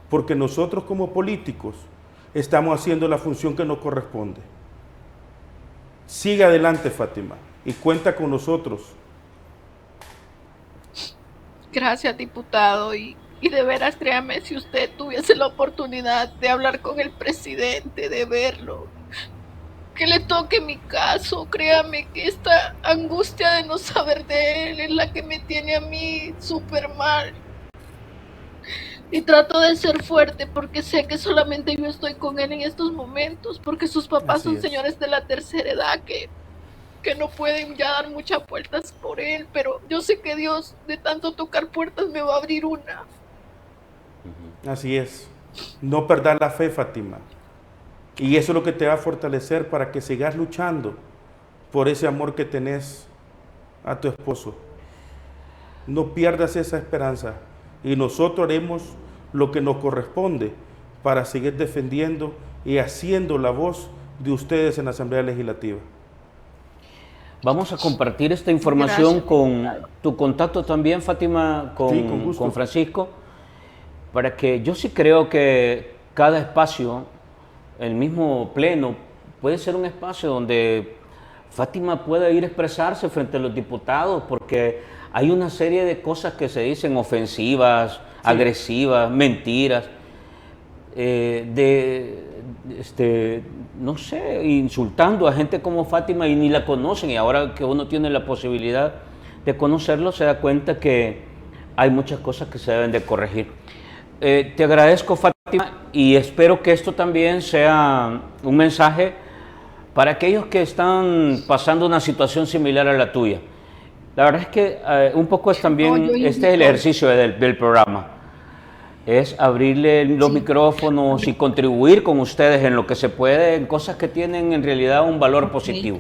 porque nosotros como políticos estamos haciendo la función que nos corresponde. Sigue adelante, Fátima, y cuenta con nosotros. Gracias, diputado. Y de veras, créame, si usted tuviese la oportunidad de hablar con el presidente, de verlo, que le toque mi caso, créame que esta angustia de no saber de él es la que me tiene a mí súper mal. Y trato de ser fuerte porque sé que solamente yo estoy con él en estos momentos, porque sus papás Así son es. señores de la tercera edad que no pueden ya dar muchas vueltas por él, pero yo sé que Dios de tanto tocar puertas me va a abrir una. Así es. No perdas la fe, Fátima. Y eso es lo que te va a fortalecer para que sigas luchando por ese amor que tenés a tu esposo. No pierdas esa esperanza. Y nosotros haremos lo que nos corresponde para seguir defendiendo y haciendo la voz de ustedes en la Asamblea Legislativa. Vamos a compartir esta información Gracias, con diputado. tu contacto también, Fátima, Sí, con con gusto. Francisco, para que yo sí creo que cada espacio, el mismo pleno, puede ser un espacio donde Fátima pueda ir a expresarse frente a los diputados, porque hay una serie de cosas que se dicen ofensivas, agresivas, mentiras, no sé, insultando a gente como Fátima y ni la conocen, y ahora que uno tiene la posibilidad de conocerlo se da cuenta que hay muchas cosas que se deben de corregir. Te agradezco, Fátima, y espero que esto también sea un mensaje para aquellos que están pasando una situación similar a la tuya. La verdad es que un poco es también, este es el ejercicio del programa, es abrirle los micrófonos y contribuir con ustedes en lo que se puede, en cosas que tienen en realidad un valor positivo.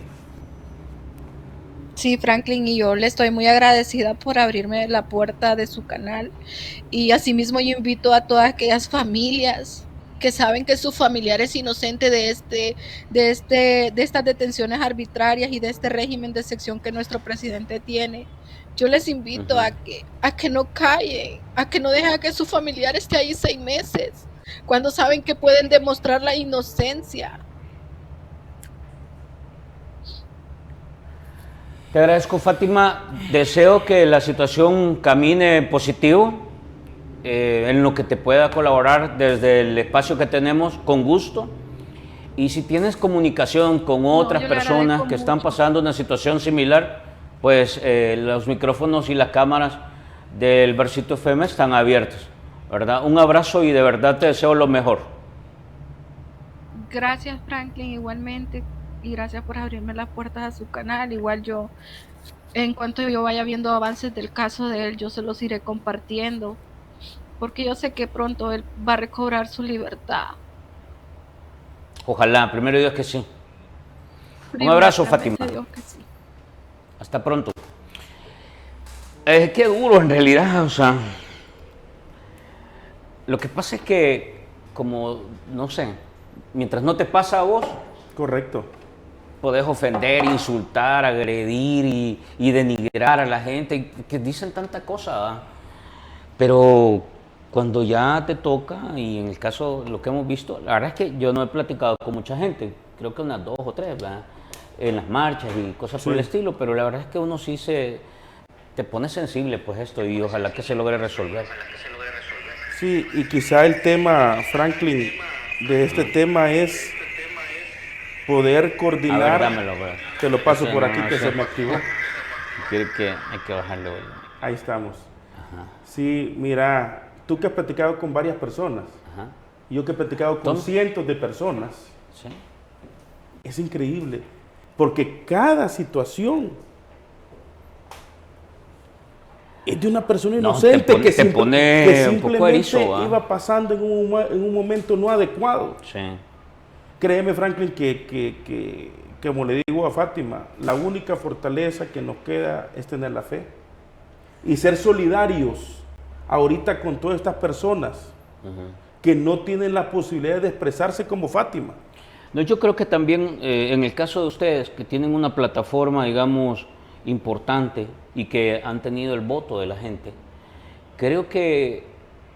Sí, Franklin, y yo le estoy muy agradecida por abrirme la puerta de su canal, y asimismo yo invito a todas aquellas familias que saben que su familiar es inocente de estas detenciones arbitrarias y de este régimen de excepción que nuestro presidente tiene. Yo les invito a que no callen, a que no dejen que su familiar esté ahí 6 meses, cuando saben que pueden demostrar la inocencia. Te agradezco, Fátima. Deseo que la situación camine positivo. En lo que te pueda colaborar desde el espacio que tenemos, con gusto. Y si tienes comunicación con otras personas que están pasando una situación similar, pues los micrófonos y las cámaras del Versito FM están abiertos, ¿verdad? Un abrazo y de verdad te deseo lo mejor. Gracias, Franklin, igualmente, y gracias por abrirme las puertas a su canal. Igual yo, en cuanto yo vaya viendo avances del caso de él, yo se los iré compartiendo, porque yo sé que pronto él va a recobrar su libertad. Ojalá, primero Dios que sí. Un abrazo, Fátima. Dios que sí. Hasta pronto. Qué duro en realidad, o sea. Lo que pasa es que, como, no sé, mientras no te pasa a vos. Correcto. Podés ofender, insultar, agredir y denigrar a la gente, que dicen tanta cosa, ¿verdad? Pero cuando ya te toca, y en el caso de lo que hemos visto, la verdad es que yo no he platicado con mucha gente, creo que unas 2 o 3, ¿verdad? En las marchas y cosas por el estilo, pero la verdad es que uno sí te pone sensible pues esto, y ojalá que se logre resolver. Sí, y quizá el tema, Franklin, de este tema es poder coordinar. A ver, dámelo, bro. Te lo paso por aquí, que se me activó. Quiere que hay que bajarlo. Ahí estamos. Ajá. Sí, mira, tú que has platicado con varias personas, y yo que he platicado con cientos de personas, ¿sí? Es increíble, porque cada situación es de una persona inocente que simplemente iba pasando en un momento no adecuado. Sí. Créeme, Franklin, que como le digo a Fátima, la única fortaleza que nos queda es tener la fe y ser solidarios ahorita con todas estas personas que no tienen la posibilidad de expresarse como Fátima. No, yo creo que también en el caso de ustedes, que tienen una plataforma, digamos, importante y que han tenido el voto de la gente, creo que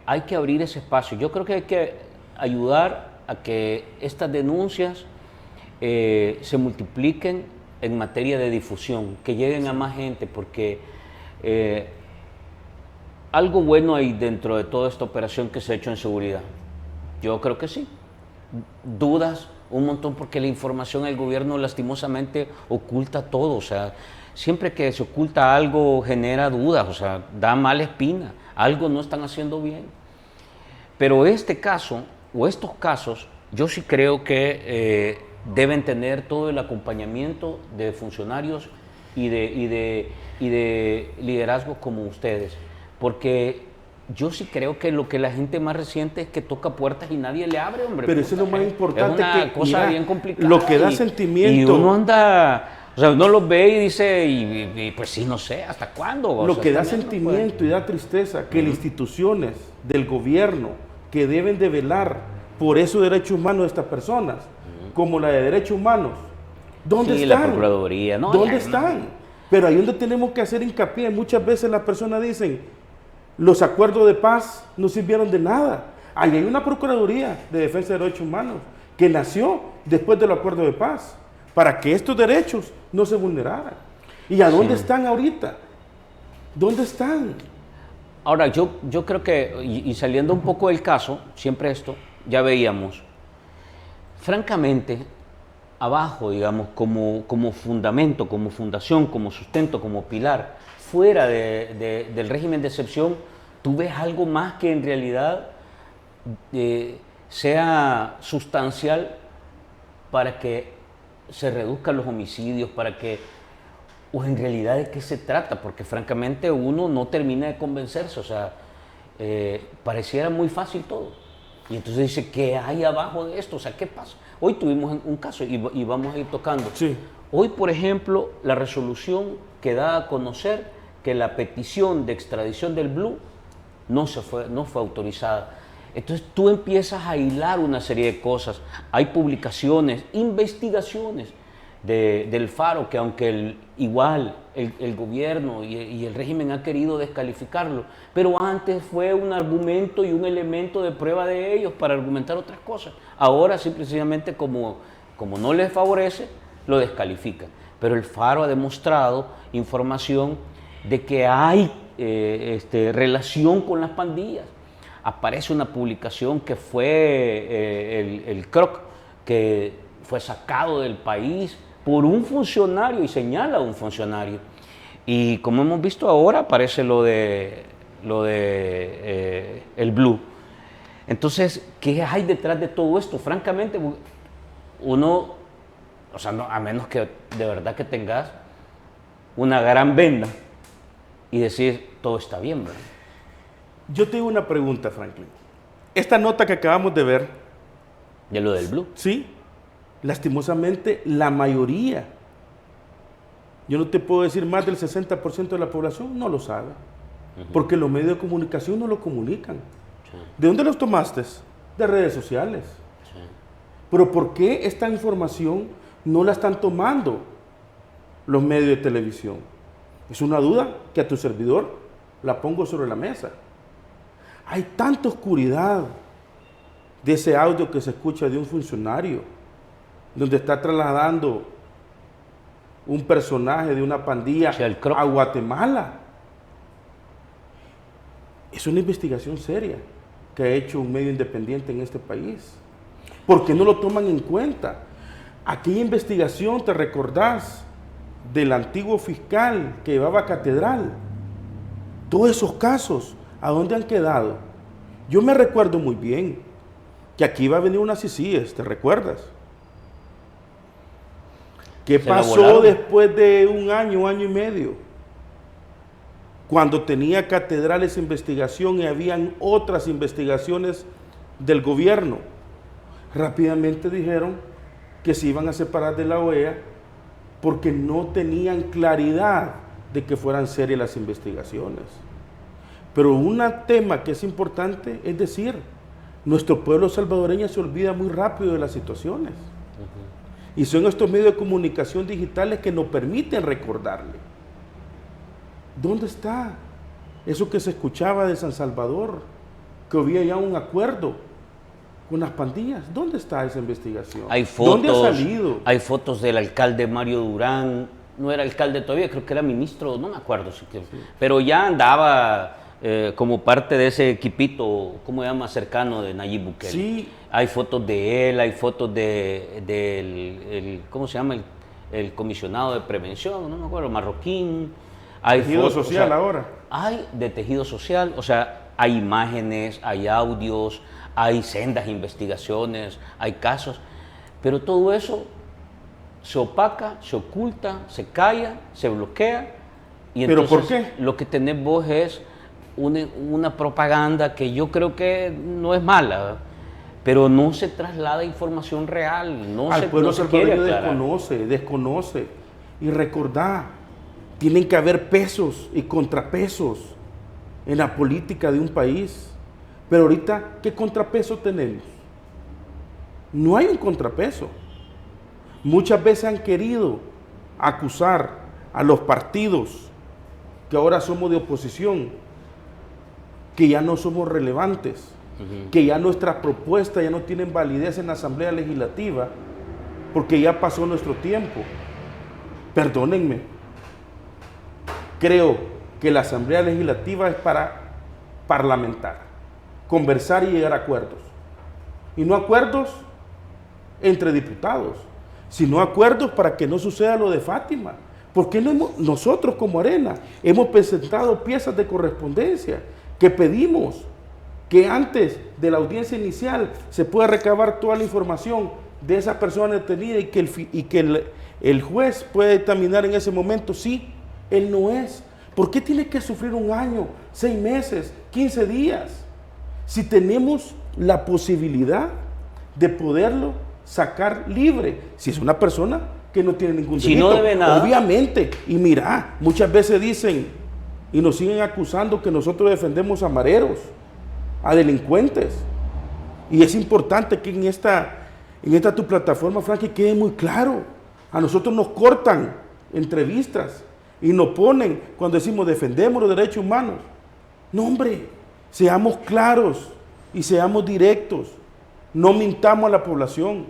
hay que abrir ese espacio. Yo creo que hay que ayudar a que estas denuncias se multipliquen en materia de difusión, que lleguen a más gente, porque algo bueno hay dentro de toda esta operación que se ha hecho en seguridad. Yo creo que sí. Dudas un montón, porque la información, el gobierno lastimosamente oculta todo, o sea, siempre que se oculta algo genera dudas, o sea, da mala espina, algo no están haciendo bien. Pero este caso, o estos casos, yo sí creo que deben tener todo el acompañamiento de funcionarios y de liderazgos como ustedes, porque yo sí creo que lo que la gente más resiente es que toca puertas y nadie le abre, hombre. Pero eso es lo más importante, es una cosa bien complicada. Lo que da sentimiento. Y uno anda, o sea, uno los ve y dice, y pues sí, no sé, ¿hasta cuándo? Lo que da sentimiento y da tristeza, que las instituciones del gobierno que deben de velar por esos derechos humanos de estas personas, como la de derechos humanos, ¿dónde están? La Procuraduría, ¿no? ¿Dónde están? Pero ahí donde tenemos que hacer hincapié, muchas veces las personas dicen, los acuerdos de paz no sirvieron de nada. Ahí hay una Procuraduría de Defensa de Derechos Humanos que nació después del acuerdo de paz, para que estos derechos no se vulneraran. ¿Y a dónde están ahorita? ¿Dónde están? Ahora, yo creo que, y saliendo un poco del caso, siempre esto, ya veíamos, francamente, abajo, digamos, como fundamento, como fundación, como sustento, como pilar, fuera del régimen de excepción, tú ves algo más que en realidad sea sustancial para que se reduzcan los homicidios, para que, o en realidad de qué se trata, porque francamente uno no termina de convencerse, o sea, pareciera muy fácil todo. Y entonces dice, ¿qué hay abajo de esto? O sea, ¿qué pasa? Hoy tuvimos un caso y vamos a ir tocando. Sí. Hoy, por ejemplo, la resolución que da a conocer que la petición de extradición del Blue no fue autorizada. Entonces tú empiezas a hilar una serie de cosas. Hay publicaciones, investigaciones del Faro, que aunque igual el gobierno y el régimen ha querido descalificarlo, pero antes fue un argumento y un elemento de prueba de ellos para argumentar otras cosas. Ahora simplemente como no les favorece, lo descalifican. Pero el Faro ha demostrado información de que hay relación con las pandillas. Aparece una publicación que fue el CROC, que fue sacado del país por un funcionario y señala a un funcionario. Y como hemos visto ahora, aparece lo de el Blue. Entonces, ¿qué hay detrás de todo esto? Francamente, uno, o sea, no, a menos que de verdad que tengas una gran venda y decir, todo está bien, ¿verdad? Yo te digo una pregunta, Franklin. Esta nota que acabamos de ver, De lo del Blue. sí, lastimosamente la mayoría, yo no te puedo decir más del 60% de la población no lo sabe, porque los medios de comunicación no lo comunican. Sí. ¿De dónde los tomaste? De redes sociales. Sí. Pero ¿por qué esta información no la están tomando los medios de televisión? Es una duda que a tu servidor la pongo sobre la mesa. Hay tanta oscuridad de ese audio que se escucha de un funcionario, donde está trasladando un personaje de una pandilla a Guatemala. Es una investigación seria que ha hecho un medio independiente en este país. ¿Por qué no lo toman en cuenta? Aquella investigación, ¿te recordás? Del antiguo fiscal que llevaba Catedral. Todos esos casos, ¿a dónde han quedado? Yo me recuerdo muy bien que aquí iba a venir una CICIES, ¿te recuerdas? ¿Qué pasó después de un año y medio? Cuando tenía Catedral esa investigación y habían otras investigaciones del gobierno. Rápidamente dijeron que se iban a separar de la OEA porque no tenían claridad de que fueran serias las investigaciones. Pero un tema que es importante es decir, nuestro pueblo salvadoreño se olvida muy rápido de las situaciones. Y son estos medios de comunicación digitales que nos permiten recordarle. ¿Dónde está eso que se escuchaba de San Salvador? Que había ya un acuerdo con las pandillas. ¿Dónde está esa investigación? Hay fotos, ¿dónde ha salido? Hay fotos del alcalde Mario Durán, no era alcalde todavía, creo que era ministro, no me acuerdo siquiera, sí. Pero ya andaba como parte de ese equipito, ¿cómo se llama?, cercano de Nayib Bukele. Sí. Hay fotos de él, hay fotos del ¿cómo se llama?, el comisionado de prevención, no me acuerdo, Marroquín. Hay tejido fotos, social, o sea, ahora. Hay de tejido social, o sea, hay imágenes, hay audios, hay sendas investigaciones, hay casos, pero todo eso se opaca, se oculta, se calla, se bloquea. Y ¿pero entonces, por qué? Lo que tenés vos es una propaganda que yo creo que no es mala, ¿verdad? Pero no se traslada información real, no al se, pueblo no se quiere salvadoreño aclarar. desconoce. Y recordá, tienen que haber pesos y contrapesos en la política de un país. Pero ahorita, ¿qué contrapeso tenemos? No hay un contrapeso. Muchas veces han querido acusar a los partidos que ahora somos de oposición, que ya no somos relevantes. que ya nuestras propuestas ya no tienen validez en la Asamblea Legislativa, porque ya pasó nuestro tiempo. Perdónenme, creo que la Asamblea Legislativa es para parlamentar, conversar y llegar a acuerdos. Y no acuerdos entre diputados, sino acuerdos para que no suceda lo de Fátima. ¿Por qué nosotros como Arena hemos presentado piezas de correspondencia que pedimos que antes de la audiencia inicial se pueda recabar toda la información de esa persona detenida y que el juez puede determinar en ese momento si él no es? ¿Por qué tiene que sufrir 1 año, 6 meses, 15 días? Si tenemos la posibilidad de poderlo sacar libre, si es una persona que no tiene ningún delito. Si no debe nada. Obviamente, y mira, muchas veces dicen y nos siguen acusando que nosotros defendemos a mareros, a delincuentes. Y es importante que en esta tu plataforma, Frankie, quede muy claro. A nosotros nos cortan entrevistas y nos ponen cuando decimos defendemos los derechos humanos. No, hombre, seamos claros y seamos directos. No mintamos a la población.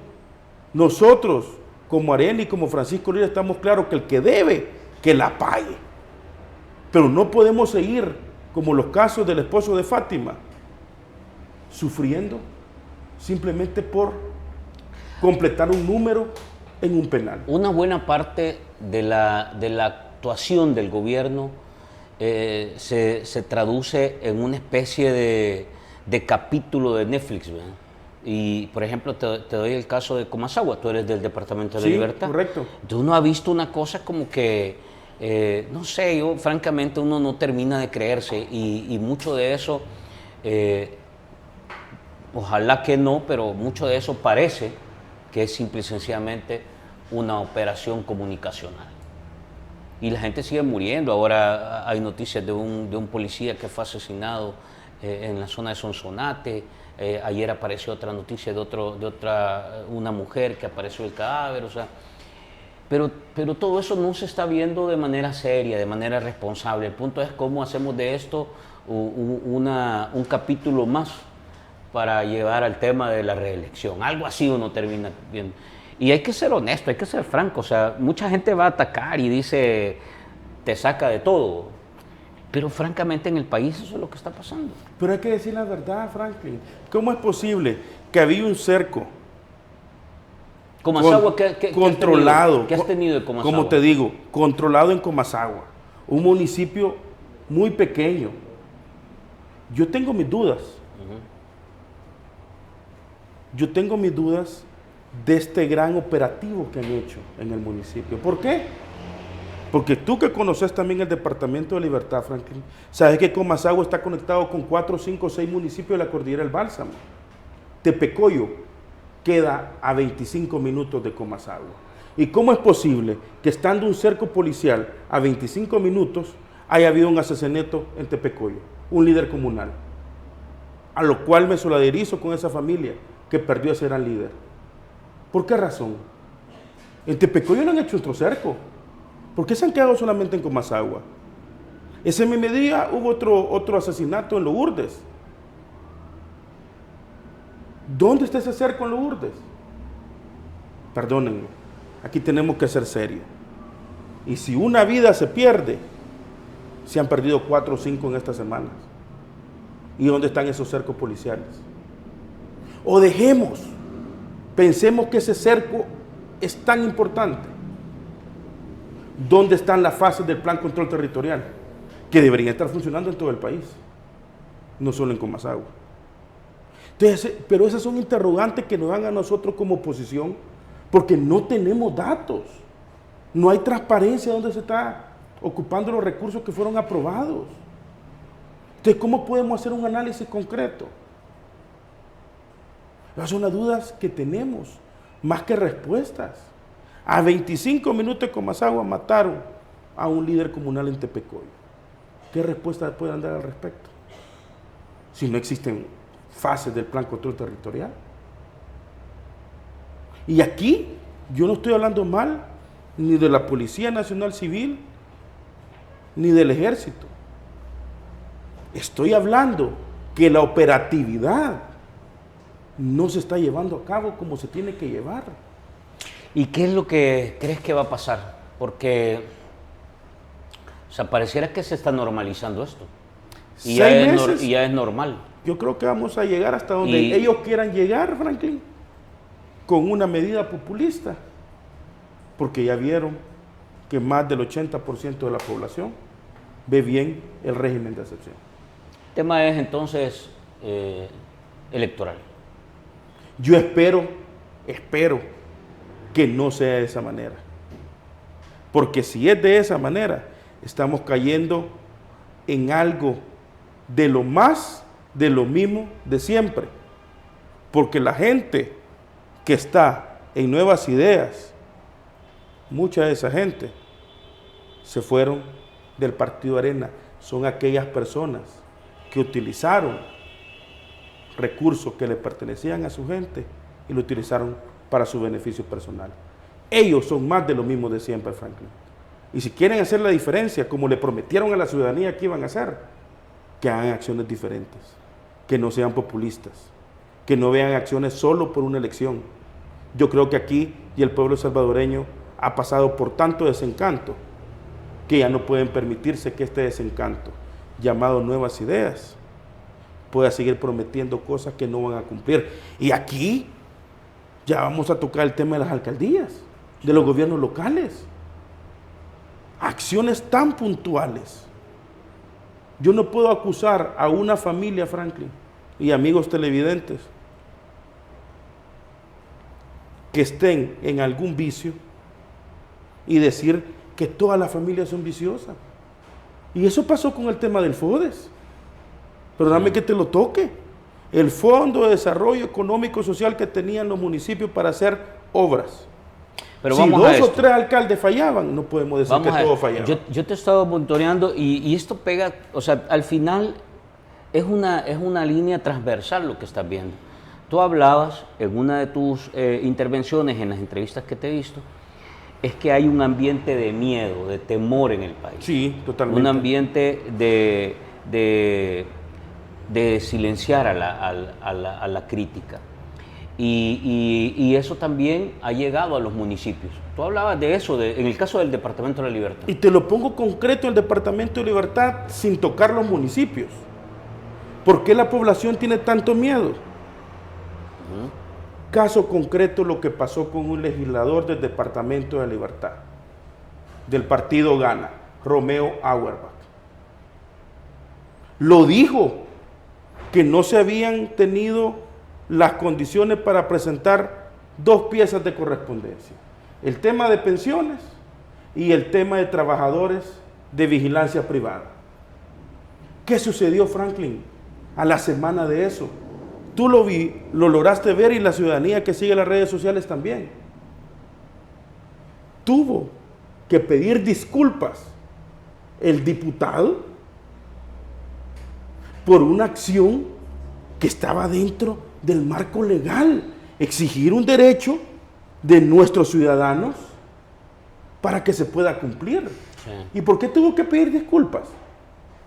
Nosotros, como Arena y como Francisco Lira, estamos claros que el que debe, que la pague. Pero no podemos seguir, como los casos del esposo de Fátima, sufriendo simplemente por completar un número en un penal. Una buena parte de la actuación del gobierno se traduce en una especie de capítulo de Netflix, ¿verdad? Y, por ejemplo, te doy el caso de Comasagua. Tú eres del Departamento de Sí, Libertad. correcto. Entonces uno ha visto una cosa como que, no sé, yo francamente uno no termina de creerse y mucho de eso, ojalá que no, pero mucho de eso parece que es simple y sencillamente una operación comunicacional. Y la gente sigue muriendo. Ahora hay noticias de un policía que fue asesinado en la zona de Sonsonate. Ayer apareció otra noticia de una mujer que apareció el cadáver, o sea, pero todo eso no se está viendo de manera seria, de manera responsable. El punto es cómo hacemos de esto un capítulo más para llevar al tema de la reelección. Algo así uno termina viendo. Y hay que ser honesto, hay que ser franco, o sea, mucha gente va a atacar y dice, te saca de todo. Pero francamente en el país eso es lo que está pasando. Pero hay que decir la verdad, Franklin. ¿Cómo es posible que había un cerco Comasagua, controlado? ¿Qué has tenido de Comasagua? Como te digo, controlado en Comasagua, un municipio muy pequeño. Yo tengo mis dudas. Yo tengo mis dudas de este gran operativo que han hecho en el municipio. ¿Por qué? Porque tú que conoces también el Departamento de Libertad, Franklin, sabes que Comasagua está conectado con 4, 5, 6 municipios de la Cordillera del Bálsamo. Tepecoyo queda a 25 minutos de Comasagua. ¿Y cómo es posible que estando un cerco policial a 25 minutos haya habido un asesinato en Tepecoyo, un líder comunal? A lo cual me solidarizo con esa familia que perdió a ese gran líder. ¿Por qué razón? En Tepecoyo no han hecho otro cerco. ¿Por qué se han quedado solamente en Comasagua? Ese mismo día hubo otro asesinato en Lourdes. ¿Dónde está ese cerco en Lourdes? Perdónenme, aquí tenemos que ser serios. Y si una vida se pierde, se han perdido 4 o 5 en estas semanas. ¿Y dónde están esos cercos policiales? O pensemos que ese cerco es tan importante. ¿Dónde están las fases del plan control territorial? Que deberían estar funcionando en todo el país, no solo en Comasagua. Entonces, pero esas son interrogantes que nos dan a nosotros como oposición, porque no tenemos datos. No hay transparencia de dónde se está ocupando los recursos que fueron aprobados. Entonces, ¿cómo podemos hacer un análisis concreto? Esas son las dudas que tenemos, más que respuestas. A 25 minutos de Comasagua mataron a un líder comunal en Tepecoyo. ¿Qué respuesta pueden dar al respecto? Si no existen fases del plan control territorial. Y aquí yo no estoy hablando mal ni de la Policía Nacional Civil ni del Ejército. Estoy hablando que la operatividad no se está llevando a cabo como se tiene que llevar. ¿Y qué es lo que crees que va a pasar? Porque, o sea, pareciera que se está normalizando esto. Y ya, 6 meses, y ya es normal. yo creo que vamos a llegar hasta donde ellos quieran llegar, Franklin, con una medida populista, porque ya vieron que más del 80% de la población ve bien el régimen de excepción. El tema es entonces electoral. Yo espero que no sea de esa manera, porque si es de esa manera, estamos cayendo en algo de lo más, de lo mismo de siempre, porque la gente que está en Nuevas Ideas, mucha de esa gente se fueron del Partido Arena, son aquellas personas que utilizaron recursos que le pertenecían a su gente y lo utilizaron para su beneficio personal. Ellos son más de lo mismo de siempre, Franklin. Y si quieren hacer la diferencia, como le prometieron a la ciudadanía que iban a hacer, que hagan acciones diferentes, que no sean populistas, que no vean acciones solo por una elección. Yo creo que aquí y el pueblo salvadoreño ha pasado por tanto desencanto que ya no pueden permitirse que este desencanto, llamado Nuevas Ideas, pueda seguir prometiendo cosas que no van a cumplir. Y aquí ya vamos a tocar el tema de las alcaldías, de los gobiernos locales. Acciones tan puntuales. Yo no puedo acusar a una familia, Franklin, y amigos televidentes, que estén en algún vicio y decir que todas las familias son viciosas. Y eso pasó con el tema del FODES. Perdóname que te lo toque. El Fondo de Desarrollo Económico y Social que tenían los municipios para hacer obras. Pero si vamos 2 a esto. o 3 alcaldes fallaban, no podemos decir Vamos que todos fallaban. Yo te he estado monitoreando y esto pega, o sea, al final es una línea transversal lo que estás viendo. Tú hablabas en una de tus intervenciones, en las entrevistas que te he visto, es que hay un ambiente de miedo, de temor en el país. Sí, totalmente. Un ambiente de silenciar a la crítica. Y eso también ha llegado a los municipios. Tú hablabas de eso, en el caso del Departamento de la Libertad. Y te lo pongo concreto en el Departamento de Libertad sin tocar los municipios. ¿Por qué la población tiene tanto miedo? Caso concreto, lo que pasó con un legislador del Departamento de la Libertad, del partido Gana, Romeo Auerbach. Lo dijo, que no se habían tenido las condiciones para presentar 2 piezas de correspondencia. El tema de pensiones y el tema de trabajadores de vigilancia privada. ¿Qué sucedió, Franklin, a la semana de eso? Tú lo lograste ver y la ciudadanía que sigue las redes sociales también. Tuvo que pedir disculpas el diputado por una acción que estaba dentro del marco legal, exigir un derecho de nuestros ciudadanos para que se pueda cumplir. Sí. ¿Y por qué tuvo que pedir disculpas?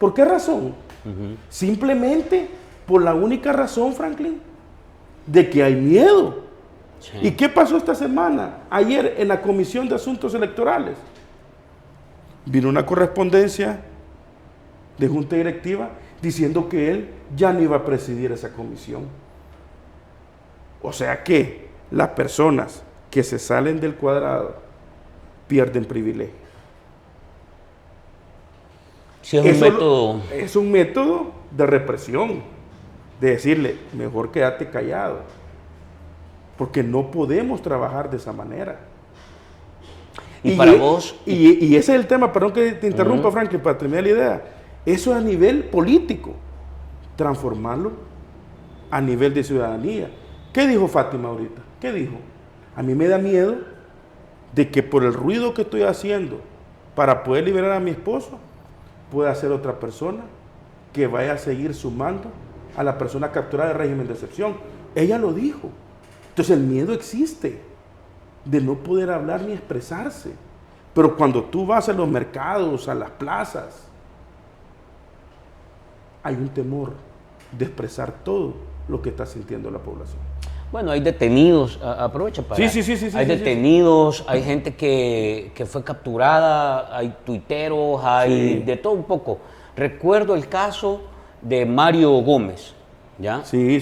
¿Por qué razón? Simplemente por la única razón, Franklin, de que hay miedo. Sí. ¿Y qué pasó esta semana? Ayer en la Comisión de Asuntos Electorales vino una correspondencia de junta directiva diciendo que él ya no iba a presidir esa comisión. O sea que las personas que se salen del cuadrado pierden privilegio. Sí, es un método de represión, de decirle, mejor quédate callado, porque no podemos trabajar de esa manera. Y para vos... Y ese es el tema, perdón que te interrumpa, Franklin, para terminar la idea. Eso es a nivel político, transformarlo a nivel de ciudadanía. ¿Qué dijo Fátima ahorita? ¿Qué dijo? A mí me da miedo de que por el ruido que estoy haciendo para poder liberar a mi esposo, pueda ser otra persona que vaya a seguir sumando a la persona capturada del régimen de excepción. Ella lo dijo. Entonces el miedo existe de no poder hablar ni expresarse. Pero cuando tú vas a los mercados, a las plazas, hay un temor de expresar todo lo que está sintiendo la población. Bueno, hay detenidos, aprovecha para... Sí. Hay detenidos, hay gente que fue capturada, hay tuiteros, hay de todo un poco. Recuerdo el caso de Mario Gómez, ¿ya? Sí.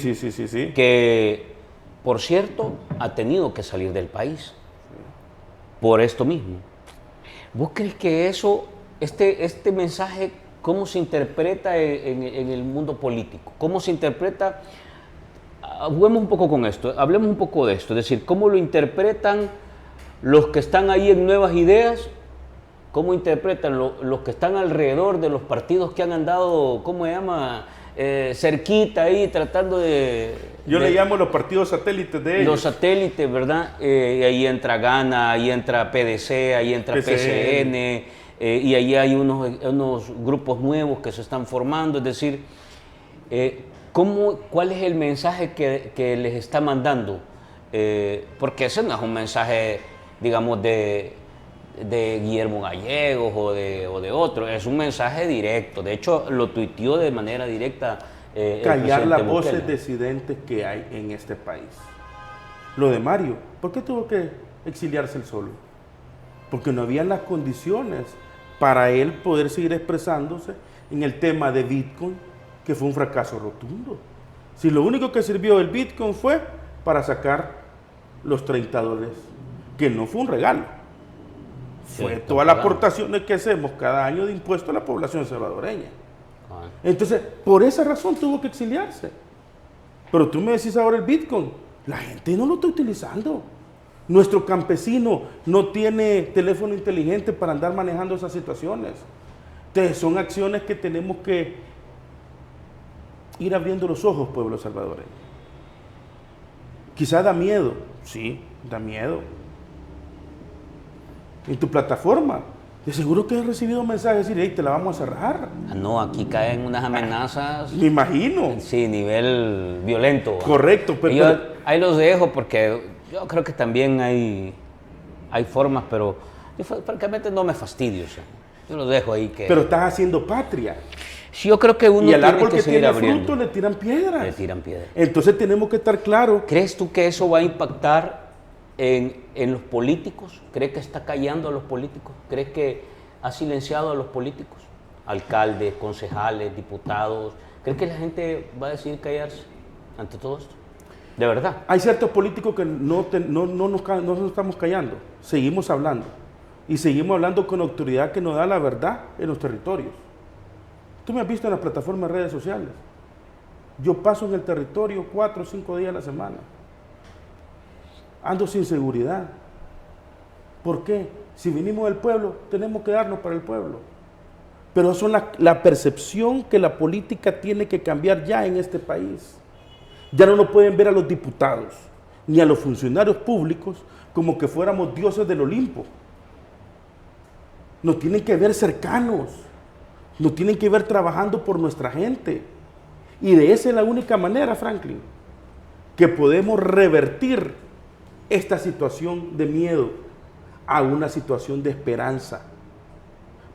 Que, por cierto, ha tenido que salir del país por esto mismo. ¿Vos crees que eso, este mensaje, cómo se interpreta en el mundo político? ¿Cómo se interpreta? Juguemos un poco con esto, hablemos un poco de esto, es decir, cómo lo interpretan los que están ahí en Nuevas Ideas, cómo interpretan los que están alrededor de los partidos que han andado, ¿cómo se llama? Cerquita ahí, tratando de... Yo le llamo los partidos satélites de ellos. Los satélites, ¿verdad? Ahí entra Gana, ahí entra PDC, ahí entra PCN, y ahí hay unos grupos nuevos que se están formando, es decir, ¿cuál es el mensaje que les está mandando? Porque ese no es un mensaje, digamos, de Guillermo Gallegos o de otro, es un mensaje directo. De hecho, lo tuiteó de manera directa. Callar las voces disidentes que hay en este país. Lo de Mario, ¿por qué tuvo que exiliarse él solo? Porque no habían las condiciones para él poder seguir expresándose en el tema de Bitcoin, que fue un fracaso rotundo. Si lo único que sirvió el Bitcoin fue para sacar los $30, que no fue un regalo, fue todas las aportaciones que hacemos cada año de impuesto a la población salvadoreña. Entonces, por esa razón tuvo que exiliarse. Pero tú me decís ahora el Bitcoin, la gente no lo está utilizando. Nuestro campesino no tiene teléfono inteligente para andar manejando esas situaciones. Entonces, son acciones que tenemos que ir abriendo los ojos, pueblo salvadoreño. Quizá da miedo, sí, da miedo. En tu plataforma, de seguro que has recibido mensajes de decir, hey, te la vamos a cerrar. No, aquí caen unas amenazas. Me imagino. Sí, nivel violento. Correcto. Yo ahí los dejo porque yo creo que también hay formas, pero yo francamente no me fastidio. O sea, yo los dejo ahí. Pero estás haciendo patria. Sí, yo creo que uno y al árbol tiene que seguir tiene abriendo. fruto le tiran piedras. Le tiran piedras. Entonces tenemos que estar claros. ¿Crees tú que eso va a impactar en los políticos? ¿Crees que está callando a los políticos? ¿Crees que ha silenciado a los políticos? Alcaldes, concejales, diputados. ¿Crees que la gente va a decidir callarse ante todo esto? ¿De verdad? Hay ciertos políticos que no nos estamos callando. Seguimos hablando. Y seguimos hablando con autoridad que nos da la verdad en los territorios. Tú me has visto en las plataformas de redes sociales. Yo paso en el territorio 4 o 5 días a la semana. Ando sin seguridad. ¿Por qué? Si vinimos del pueblo, tenemos que darnos para el pueblo. Pero eso es la percepción que la política tiene que cambiar ya en este país. Ya no nos pueden ver a los diputados ni a los funcionarios públicos como que fuéramos dioses del Olimpo. Nos tienen que ver cercanos. Nos tienen que ver trabajando por nuestra gente. Y de esa es la única manera, Franklin, que podemos revertir esta situación de miedo a una situación de esperanza.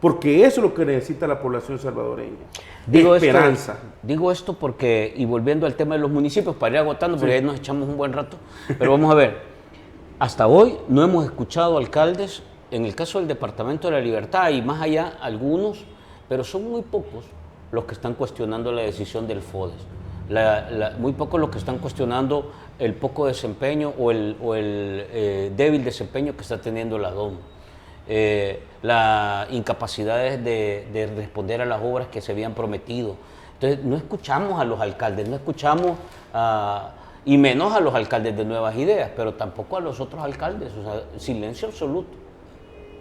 Porque eso es lo que necesita la población salvadoreña. Esperanza. Digo esto porque, y volviendo al tema de los municipios, para ir agotando, porque ahí nos echamos un buen rato, pero vamos a ver, hasta hoy no hemos escuchado alcaldes, en el caso del Departamento de la Libertad y más allá, algunos, pero son muy pocos los que están cuestionando la decisión del FODES. Muy pocos los que están cuestionando el poco desempeño o el débil desempeño que está teniendo la DOM. La incapacidad de responder a las obras que se habían prometido. Entonces, no escuchamos a los alcaldes, no escuchamos y menos a los alcaldes de Nuevas Ideas, pero tampoco a los otros alcaldes, o sea, silencio absoluto.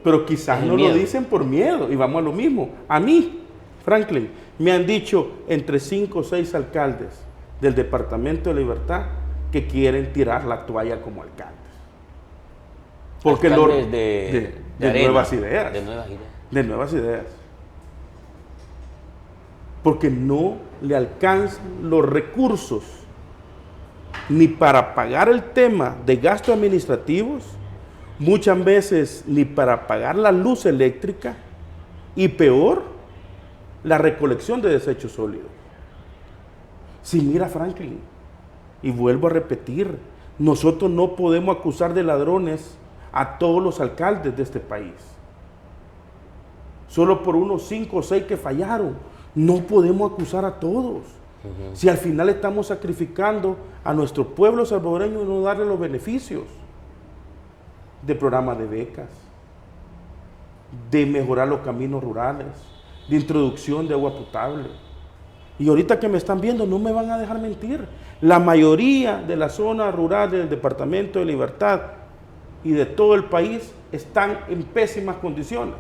Pero quizás no lo dicen por miedo, y vamos a lo mismo. A mí, Franklin, me han dicho entre 5 o 6 alcaldes del Departamento de Libertad que quieren tirar la toalla como alcaldes. Porque alcaldes de Nuevas Ideas. De Nuevas Ideas. De Nuevas Ideas. Porque no le alcanzan los recursos ni para pagar el tema de gastos administrativos, muchas veces ni para pagar la luz eléctrica y peor, la recolección de desechos sólidos. Si mira, Franklin, y vuelvo a repetir, nosotros no podemos acusar de ladrones a todos los alcaldes de este país. Solo por unos 5 o 6 que fallaron. No podemos acusar a todos. Si al final estamos sacrificando a nuestro pueblo salvadoreño y no darle los beneficios de programas de becas, de mejorar los caminos rurales, de introducción de agua potable. Y ahorita que me están viendo, no me van a dejar mentir. La mayoría de las zonas rurales del Departamento de Libertad y de todo el país están en pésimas condiciones.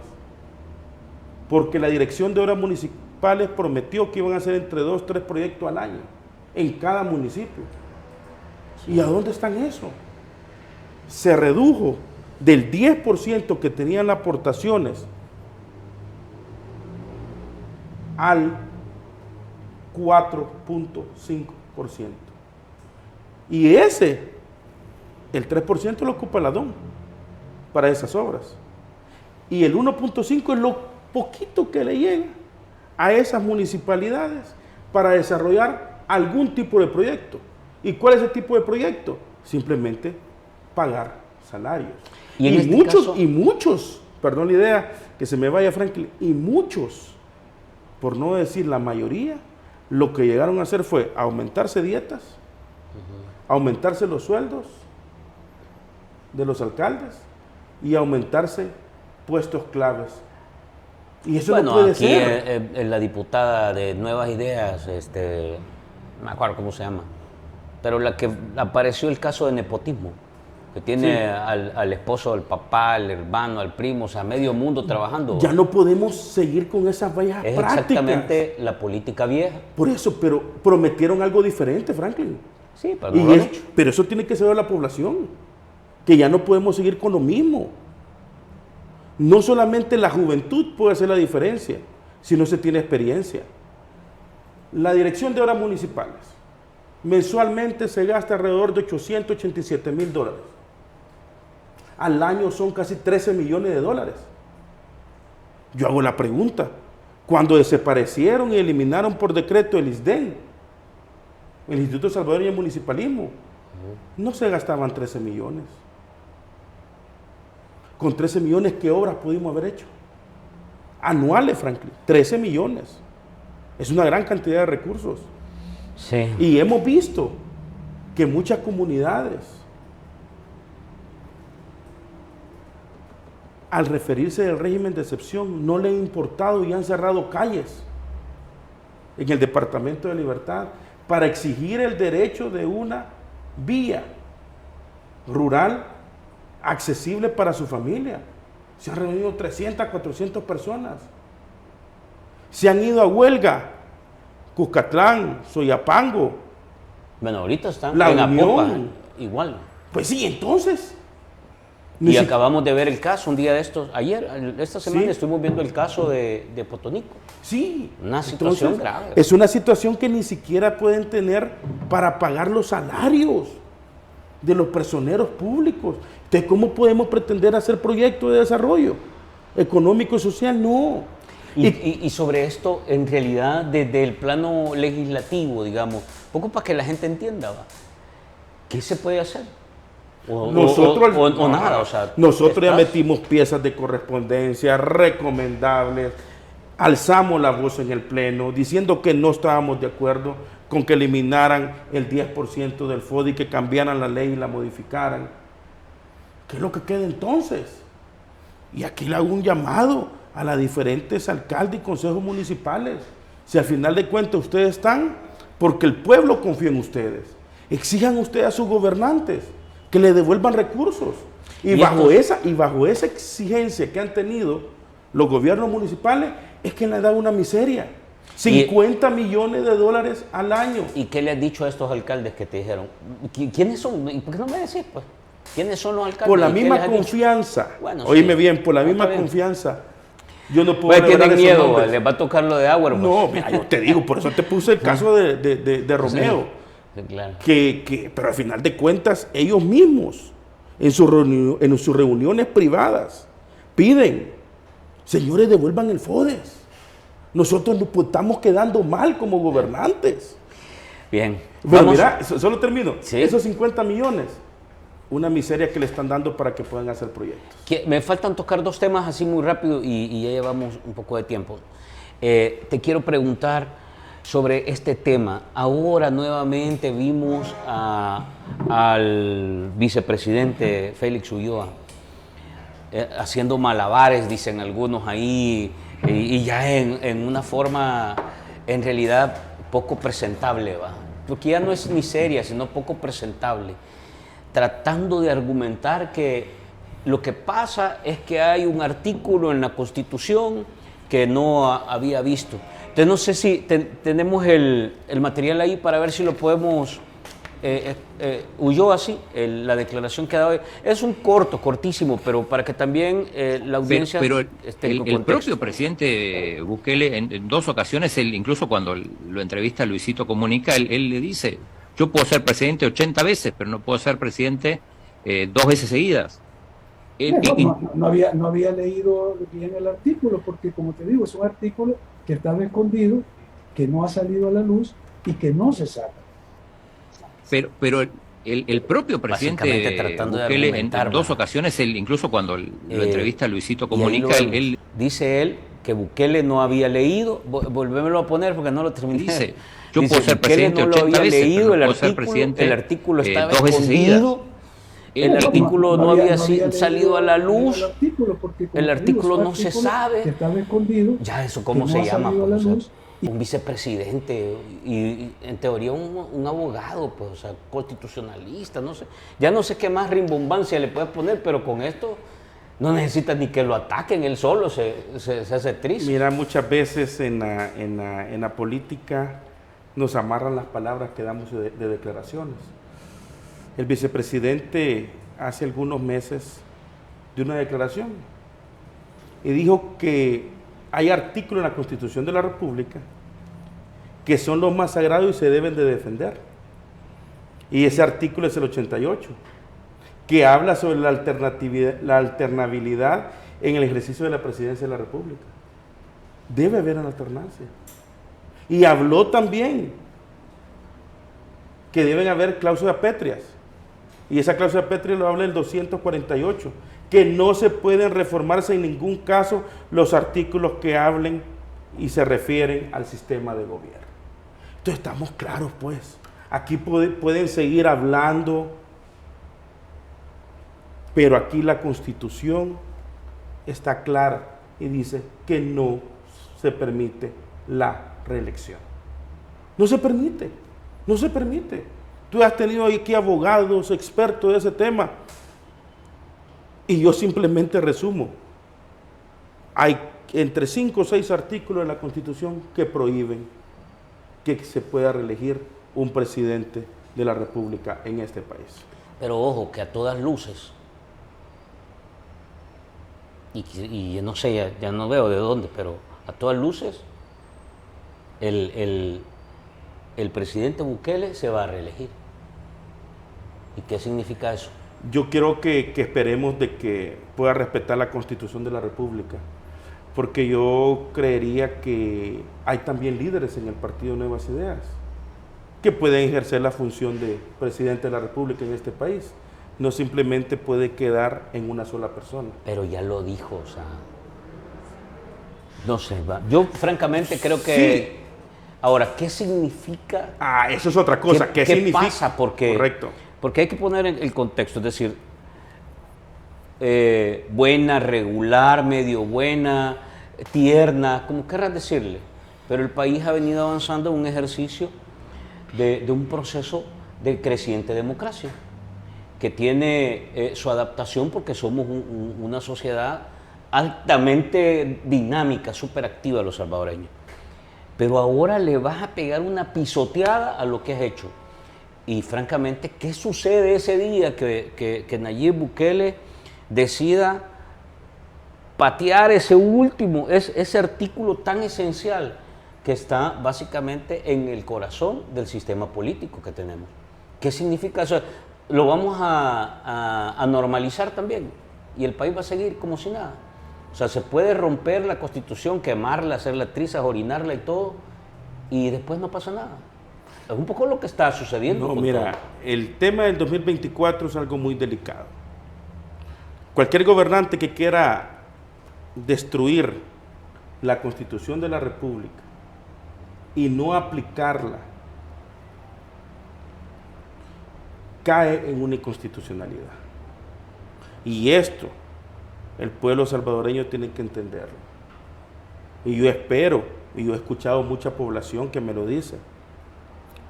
Porque la Dirección de Obras Municipales prometió que iban a hacer entre 2 o 3 proyectos al año en cada municipio. ¿Y a dónde están eso? Se redujo del 10% que tenían las aportaciones al 4.5%. Y el 3% lo ocupa la DOM para esas obras. Y el 1.5% es lo poquito que le llega a esas municipalidades para desarrollar algún tipo de proyecto. ¿Y cuál es el tipo de proyecto? Simplemente pagar salarios. Y muchos, perdón la idea, que se me vaya Franklin, y muchos, por no decir la mayoría, lo que llegaron a hacer fue aumentarse dietas, aumentarse los sueldos de los alcaldes y aumentarse puestos claves. Y eso no puede ser. Aquí la diputada de Nuevas Ideas, no me acuerdo cómo se llama, pero la que apareció el caso de nepotismo, que tiene al esposo, al papá, al hermano, al primo, o sea, medio mundo trabajando. Ya no podemos seguir con esas viejas prácticas. Es exactamente la política vieja. Por eso, pero prometieron algo diferente, Franklin. Sí, pero no lo han hecho. Pero eso tiene que saber la población, que ya no podemos seguir con lo mismo. No solamente la juventud puede hacer la diferencia, si no se tiene experiencia. La Dirección de Obras Municipales mensualmente se gasta alrededor de $887,000. Al año son casi $13 millones. Yo hago la pregunta, cuando desaparecieron y eliminaron por decreto el ISDEN, el Instituto Salvadoreño de Municipalismo, no se gastaban 13 millones. Con 13 millones, ¿qué obras pudimos haber hecho? Anuales, Franklin, 13 millones. Es una gran cantidad de recursos. Sí. Y hemos visto que muchas comunidades, al referirse del régimen de excepción, no le han importado y han cerrado calles en el Departamento de Libertad para exigir el derecho de una vía rural accesible para su familia. Se han reunido 300, 400 personas. Se han ido a huelga. Cuscatlán, Soyapango. Bueno, ahorita están La en Unión. Apopa, igual. Pues sí, entonces. Y acabamos de ver el caso un día de estos, esta semana estuvimos viendo el caso de Potonico. Sí. Una situación grave. Es una situación que ni siquiera pueden tener para pagar los salarios de los personeros públicos. Entonces, ¿cómo podemos pretender hacer proyectos de desarrollo económico y social? No. Y sobre esto, en realidad, desde el plano legislativo, digamos, poco para que la gente entienda, ¿va? ¿Qué se puede hacer? Nada, o sea, nosotros ya metimos piezas de correspondencia recomendables, alzamos la voz en el pleno diciendo que no estábamos de acuerdo con que eliminaran el 10% del FODI, que cambiaran la ley y la modificaran. ¿Qué es lo que queda entonces? Y aquí le hago un llamado a las diferentes alcaldes y consejos municipales. Si al final de cuentas ustedes están porque el pueblo confía en ustedes, exijan ustedes a sus gobernantes que le devuelvan recursos. Y bajo esa exigencia que han tenido los gobiernos municipales, es que le da una miseria. 50 millones de dólares al año. ¿Y qué le has dicho a estos alcaldes que te dijeron? ¿Quiénes son? ¿Y por qué no me decís, pues? ¿Quiénes son los alcaldes? Por la misma confianza. Bueno, óyeme bien, por la misma confianza. Yo no puedo tienen miedo, les va a tocar lo de agua. No, mira, yo te digo, por eso te puse el caso de Romeo. Sí, claro. Pero al final de cuentas, ellos mismos, en sus reuniones privadas, piden, señores, devuelvan el FODES. Nosotros nos estamos quedando mal como gobernantes. Bien. Pero Vamos. mira, solo termino. Sí. Esos 50 millones, una miseria que le están dando para que puedan hacer proyectos. Me faltan tocar dos temas así muy rápido y ya llevamos un poco de tiempo. Te quiero preguntar sobre este tema. Ahora nuevamente vimos al vicepresidente Félix Ulloa haciendo malabares, dicen algunos ahí, y ya en una forma en realidad poco presentable, ¿va? Porque ya no es ni seria, sino poco presentable, tratando de argumentar que lo que pasa es que hay un artículo en la Constitución que no había visto. Entonces no sé si tenemos el material ahí para ver si lo podemos... huyó así, la declaración que ha dado. Es un cortísimo, pero para que también la audiencia... Pero esté en el contexto. propio presidente Bukele, en dos ocasiones, incluso cuando lo entrevista Luisito Comunica, él le dice, yo puedo ser presidente 80 veces, pero no puedo ser presidente 2 veces seguidas. No había leído bien el artículo, porque como te digo, es un artículo que estaba escondido, que no ha salido a la luz y que no se saca. Pero el propio presidente Bukele, en dos ocasiones, incluso cuando lo entrevista Luisito Comunica, dice él que Bukele no había leído, volvémoslo a poner porque no lo terminé. Dice, yo puedo ser presidente no 80 veces, leído, pero no puedo ser presidente el artículo estaba 2 veces seguidas. escondido. El artículo no había salido a la luz, el artículo no se sabe. Ya eso cómo se llama, pues, o sea, un vicepresidente y en teoría un abogado, pues, o sea, constitucionalista, no sé. Ya no sé qué más rimbombancia le puedes poner, pero con esto no necesita ni que lo ataquen, él solo se hace triste. Mira, muchas veces en la política nos amarran las palabras que damos de declaraciones. El vicepresidente hace algunos meses dio una declaración y dijo que hay artículos en la Constitución de la República que son los más sagrados y se deben de defender. Y ese artículo es el 88, que habla sobre la alternabilidad en el ejercicio de la presidencia de la República. Debe haber una alternancia. Y habló también que deben haber cláusulas pétreas. Y esa cláusula pétrea lo habla el 248, que no se pueden reformarse en ningún caso los artículos que hablen y se refieren al sistema de gobierno. Entonces estamos claros, pues. Aquí pueden seguir hablando, pero aquí la Constitución está clara y dice que no se permite la reelección. No se permite, no se permite. Tú has tenido aquí abogados, expertos de ese tema, y yo simplemente resumo. Hay entre 5 o 6 artículos de la Constitución que prohíben que se pueda reelegir un presidente de la República en este país. Pero ojo, que a todas luces, y no sé, ya no veo de dónde, pero a todas luces, el presidente Bukele se va a reelegir. ¿Y qué significa eso? Yo quiero que esperemos de que pueda respetar la Constitución de la República, porque yo creería que hay también líderes en el Partido Nuevas Ideas que pueden ejercer la función de presidente de la República en este país. No simplemente puede quedar en una sola persona. Pero ya lo dijo, o sea, no sé, yo francamente creo que... Sí. Ahora, ¿qué significa? Eso es otra cosa. ¿Qué significa? Pasa? Correcto. Porque hay que poner el contexto, es decir, buena, regular, medio buena, tierna, como querrás decirle, pero el país ha venido avanzando en un ejercicio de un proceso de creciente democracia, que tiene su adaptación porque somos una sociedad altamente dinámica, súper activa los salvadoreños. Pero ahora le vas a pegar una pisoteada a lo que has hecho. Y francamente, ¿qué sucede ese día que Nayib Bukele decida patear ese artículo tan esencial que está básicamente en el corazón del sistema político que tenemos? ¿Qué significa eso? Lo vamos a normalizar también y el país va a seguir como si nada. O sea, se puede romper la Constitución, quemarla, hacerla trizas, orinarla y todo, y después no pasa nada. Es un poco lo que está sucediendo. No, con mira, todo. el tema del 2024 es algo muy delicado. Cualquier gobernante que quiera destruir la Constitución de la República y no aplicarla, cae en una inconstitucionalidad. Y esto, el pueblo salvadoreño tiene que entenderlo. Y yo espero, y yo he escuchado mucha población que me lo dice,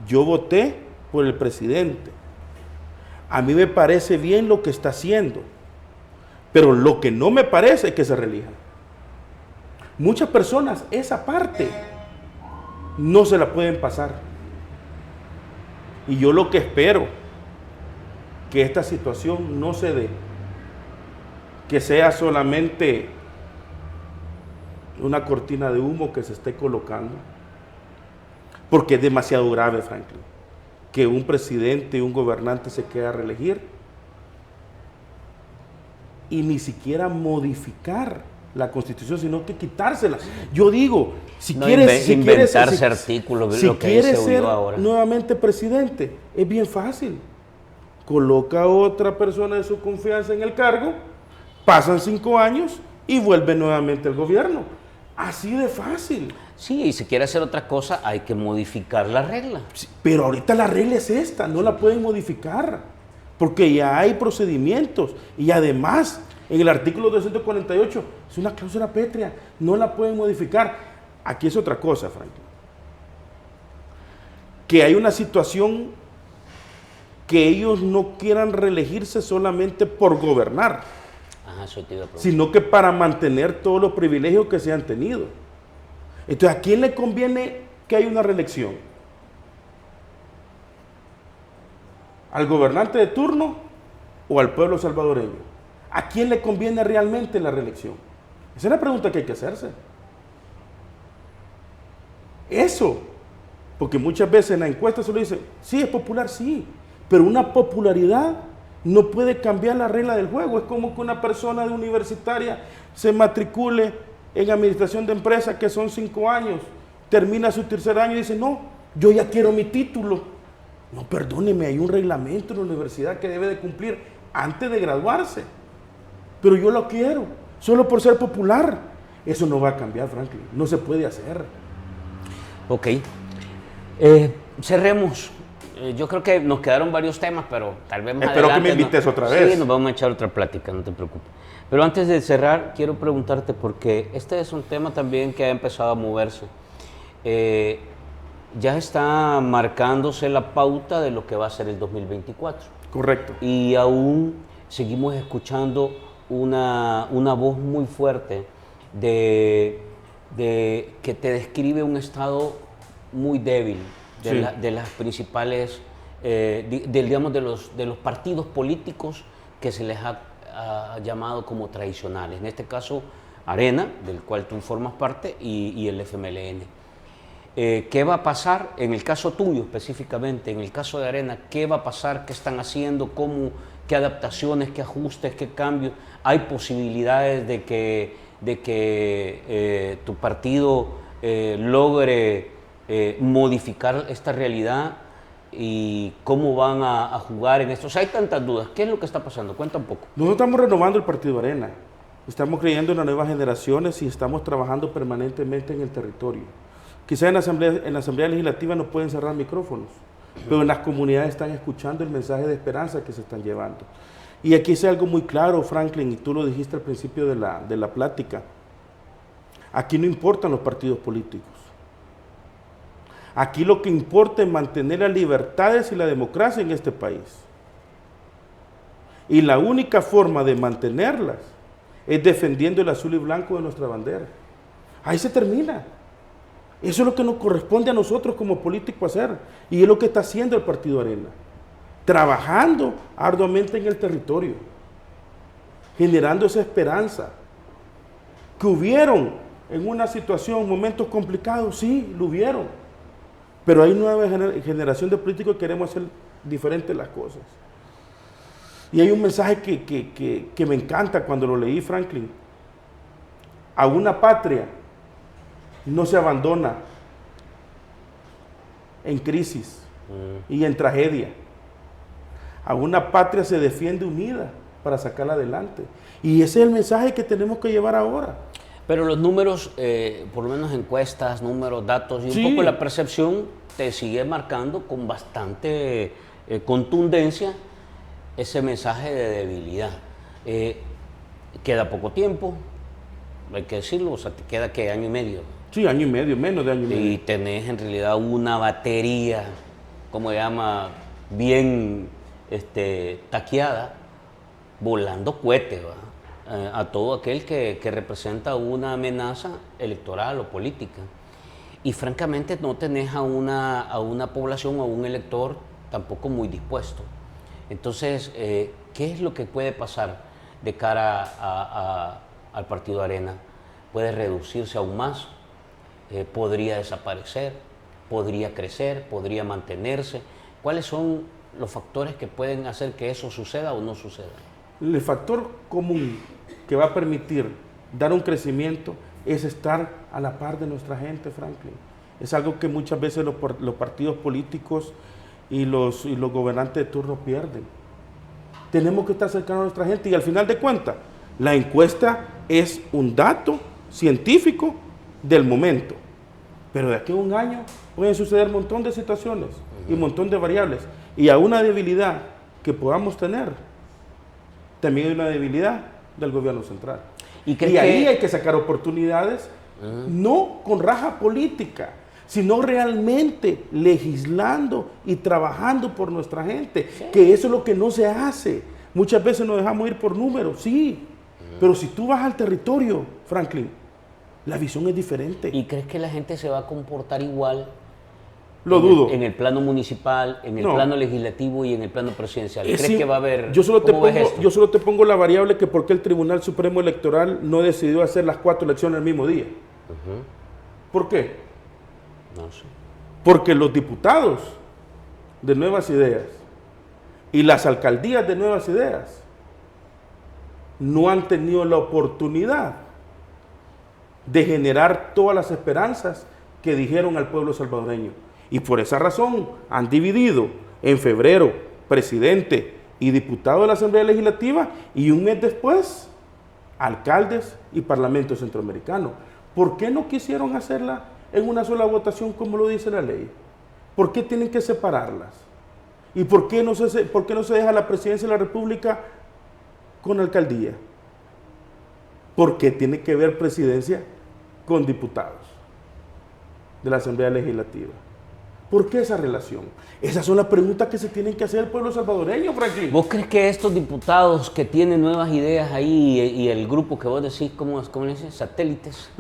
yo voté por el presidente. A mí me parece bien lo que está haciendo, pero lo que no me parece es que se reelija. Muchas personas esa parte no se la pueden pasar. Y yo lo que espero, que esta situación no se dé, que sea solamente una cortina de humo que se esté colocando, porque es demasiado grave, Franklin, que un presidente y un gobernante se quede a reelegir y ni siquiera modificar la Constitución, sino que quitársela. Yo digo, si No quieres inventarse artículos, si lo que quieres dice ser Ulloa ahora. nuevamente presidente, es bien fácil. Coloca a otra persona de su confianza en el cargo, pasan 5 años y vuelve nuevamente al gobierno. Así de fácil. Sí, y si quiere hacer otra cosa, hay que modificar la regla. Sí, pero ahorita la regla es esta, no la pueden modificar, porque ya hay procedimientos y además en el artículo 248 es una cláusula pétrea, no la pueden modificar. Aquí es otra cosa, Franklin, que hay una situación que ellos no quieran reelegirse solamente por gobernar, Ajá, eso te iba a preguntar. sino que para mantener todos los privilegios que se han tenido. Entonces, ¿a quién le conviene que haya una reelección? ¿Al gobernante de turno o al pueblo salvadoreño? ¿A quién le conviene realmente la reelección? Esa es la pregunta que hay que hacerse. Eso, porque muchas veces en la encuesta se lo dicen, sí, es popular, sí, pero una popularidad no puede cambiar la regla del juego. Es como que una persona de universitaria se matricule en administración de empresas, que son 5 años, termina su 3er año y dice, no, yo ya quiero mi título. No, perdóneme, hay un reglamento en la universidad que debe de cumplir antes de graduarse, pero yo lo quiero, solo por ser popular. Eso no va a cambiar, Franklin, no se puede hacer. Ok. Cerremos. Yo creo que nos quedaron varios temas, pero tal vez más Espero adelante... que me invites otra vez. Sí, nos vamos a echar otra plática, no te preocupes. Pero antes de cerrar, quiero preguntarte, porque este es un tema también que ha empezado a moverse. Ya está marcándose la pauta de lo que va a ser el 2024. Correcto. Y aún seguimos escuchando una voz muy fuerte de que te describe un estado muy débil de, Sí. de las principales, digamos, de los partidos políticos que se les ha llamado como tradicionales. En este caso, Arena, del cual tú formas parte, y el FMLN. ¿Qué va a pasar en el caso tuyo específicamente, en el caso de Arena? ¿Qué va a pasar? ¿Qué están haciendo? ¿Cómo? ¿Qué adaptaciones? ¿Qué ajustes? ¿Qué cambios? ¿Hay posibilidades de que tu partido logre modificar esta realidad? ¿Y cómo van a jugar en esto? O sea, hay tantas dudas. ¿Qué es lo que está pasando? Cuenta un poco. Nosotros estamos renovando el Partido Arena, estamos creyendo en las nuevas generaciones y estamos trabajando permanentemente en el territorio. Quizá en la Asamblea Legislativa no pueden cerrar micrófonos, pero en las comunidades están escuchando el mensaje de esperanza que se están llevando. Y aquí es algo muy claro, Franklin, y tú lo dijiste al principio de la plática. Aquí no importan los partidos políticos. Aquí lo que importa es mantener las libertades y la democracia en este país. Y la única forma de mantenerlas es defendiendo el azul y blanco de nuestra bandera. Ahí se termina. Eso es lo que nos corresponde a nosotros como políticos hacer. Y es lo que está haciendo el Partido Arena. Trabajando arduamente en el territorio. Generando esa esperanza. Que hubieron en una situación, momentos complicados, sí, lo hubieron. Pero hay nueva generación de políticos que queremos hacer diferentes las cosas. Y hay un mensaje que me encanta cuando lo leí, Franklin. A una patria no se abandona en crisis, y en tragedia. A una patria se defiende unida para sacarla adelante. Y ese es el mensaje que tenemos que llevar ahora. Pero los números, por lo menos encuestas, números, datos y un poco la percepción te sigue marcando con bastante contundencia ese mensaje de debilidad. Queda poco tiempo, hay que decirlo, o sea, te queda que año y medio. Sí, año y medio, menos de año y medio. Y tenés en realidad una batería, como se llama, bien taqueada, volando cohetes, a todo aquel que representa una amenaza electoral o política. Y francamente no tenés a una población o a un elector tampoco muy dispuesto. Entonces, ¿qué es lo que puede pasar de cara al partido Arena? ¿Puede reducirse aún más? ¿Podría desaparecer? ¿Podría crecer? ¿Podría mantenerse? ¿Cuáles son los factores que pueden hacer que eso suceda o no suceda? El factor común que va a permitir dar un crecimiento es estar a la par de nuestra gente, Franklin. Es algo que muchas veces los partidos políticos y los gobernantes de turno pierden. Tenemos que estar cercanos a nuestra gente y al final de cuentas, la encuesta es un dato científico del momento. Pero de aquí a un año pueden suceder un montón de situaciones y un montón de variables. Y a una debilidad que podamos tener, también hay una debilidad del gobierno central. Y ahí hay que sacar oportunidades, no con raja política, sino realmente legislando y trabajando por nuestra gente, que eso es lo que no se hace. Muchas veces nos dejamos ir por números, sí, pero si tú vas al territorio, Franklin, la visión es diferente. ¿Y crees que la gente se va a comportar igual? Lo dudo. En el plano municipal, en el plano legislativo y en el plano presidencial. ¿Crees que va a haber? Yo solo te pongo la variable que por qué el Tribunal Supremo Electoral no decidió hacer las 4 elecciones el mismo día. ¿Por qué? No sé. Porque los diputados de Nuevas Ideas y las alcaldías de Nuevas Ideas no han tenido la oportunidad de generar todas las esperanzas que dijeron al pueblo salvadoreño. Y por esa razón han dividido en febrero presidente y diputado de la Asamblea Legislativa y un mes después alcaldes y Parlamento Centroamericano. ¿Por qué no quisieron hacerla en una sola votación como lo dice la ley? ¿Por qué tienen que separarlas? ¿Y por qué no se deja la presidencia de la República con alcaldía? ¿Por qué tiene que ver presidencia con diputados de la Asamblea Legislativa? ¿Por qué esa relación? Esas son las preguntas que se tienen que hacer el pueblo salvadoreño, Franklin. ¿Vos crees que estos diputados que tienen nuevas ideas ahí y el grupo que vos decís, ¿cómo le dicen? Satélites.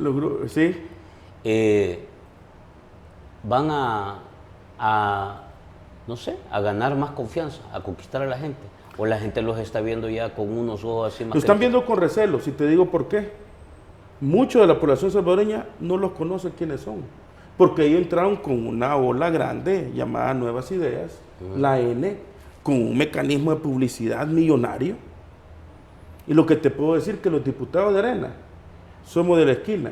Sí. Van no sé, a ganar más confianza, a conquistar a la gente? ¿O la gente los está viendo ya con unos ojos así más? Lo están viendo con recelo, si te digo por qué. Mucha de la población salvadoreña no los conoce quiénes son. Porque ellos entraron con una ola grande llamada Nuevas Ideas, la N, con un mecanismo de publicidad millonario. Y lo que te puedo decir es que los diputados de Arena somos de la esquina,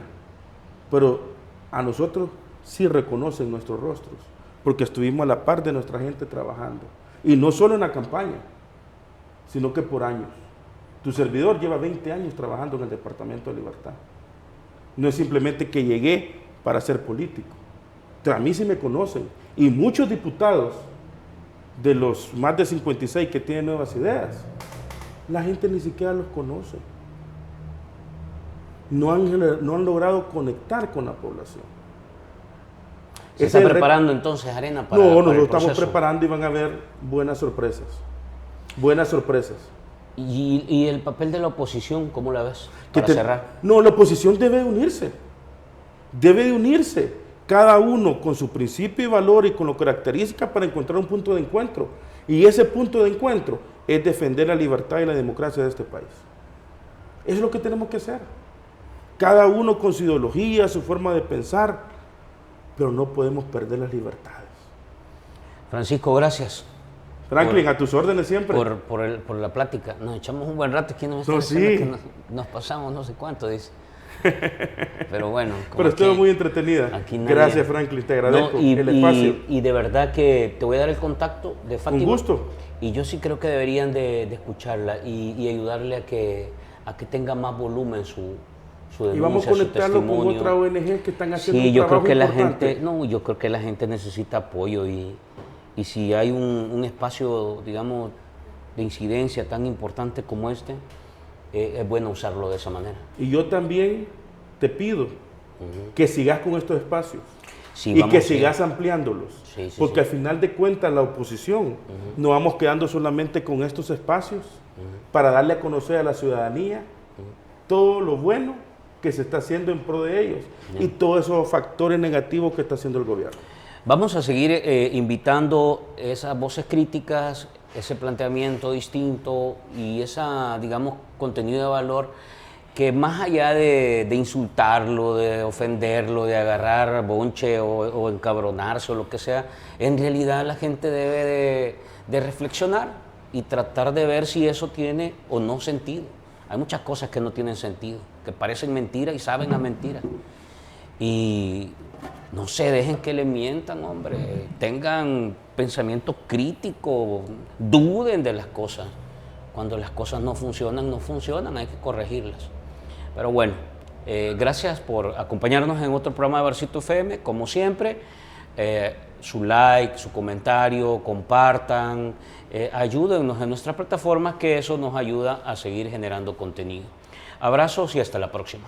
pero a nosotros sí reconocen nuestros rostros, porque estuvimos a la par de nuestra gente trabajando. Y no solo en la campaña, sino que por años. Tu servidor lleva 20 años trabajando en el Departamento de Libertad. No es simplemente que llegué para ser político. A mí sí me conocen. Y muchos diputados de los más de 56 que tienen Nuevas Ideas, la gente ni siquiera los conoce. No han logrado conectar con la población. ¿Se está preparando entonces Arena para No, nos el estamos proceso? preparando y van a haber buenas sorpresas. Buenas sorpresas. ¿Y el papel de la oposición, cómo la ves? Para cerrar. No, la oposición debe unirse. Debe de unirse. Cada uno con su principio y valor y con las características para encontrar un punto de encuentro. Y ese punto de encuentro es defender la libertad y la democracia de este país. Eso es lo que tenemos que hacer. Cada uno con su ideología, su forma de pensar, pero no podemos perder las libertades. Francisco, gracias. Franklin, a tus órdenes siempre. Por la plática. Nos echamos un buen rato aquí. Nos pasamos no sé cuánto, dice. Pero bueno. Pero estuvo muy entretenida. Gracias, Franklin, te agradezco el espacio. Y de verdad que te voy a dar el contacto de Fátima. Un gusto. Y yo sí creo que deberían de escucharla y ayudarle a que tenga más volumen su denuncia, y vamos a conectarlo con otra ONG que están haciendo un trabajo importante. Yo creo que la gente necesita apoyo y si hay un espacio, digamos, de incidencia tan importante como este, es bueno usarlo de esa manera. Y yo también te pido que sigas con estos espacios sí, y que sigas ampliándolos, porque al final de cuentas la oposición no vamos quedando solamente con estos espacios para darle a conocer a la ciudadanía todo lo bueno que se está haciendo en pro de ellos y todos esos factores negativos que está haciendo el gobierno. Vamos a seguir invitando esas voces críticas, ese planteamiento distinto y esa, digamos, contenido de valor que más allá de insultarlo, de ofenderlo, de agarrar bonche o encabronarse o lo que sea, en realidad la gente debe de reflexionar y tratar de ver si eso tiene o no sentido. Hay muchas cosas que no tienen sentido, que parecen mentiras y saben a mentira. Y no se dejen que le mientan, hombre. Tengan pensamiento crítico, duden de las cosas. Cuando las cosas no funcionan, hay que corregirlas. Pero bueno, gracias por acompañarnos en otro programa de Barcito FM. Como siempre, su like, su comentario, compartan, ayúdennos en nuestras plataformas, que eso nos ayuda a seguir generando contenido. Abrazos y hasta la próxima.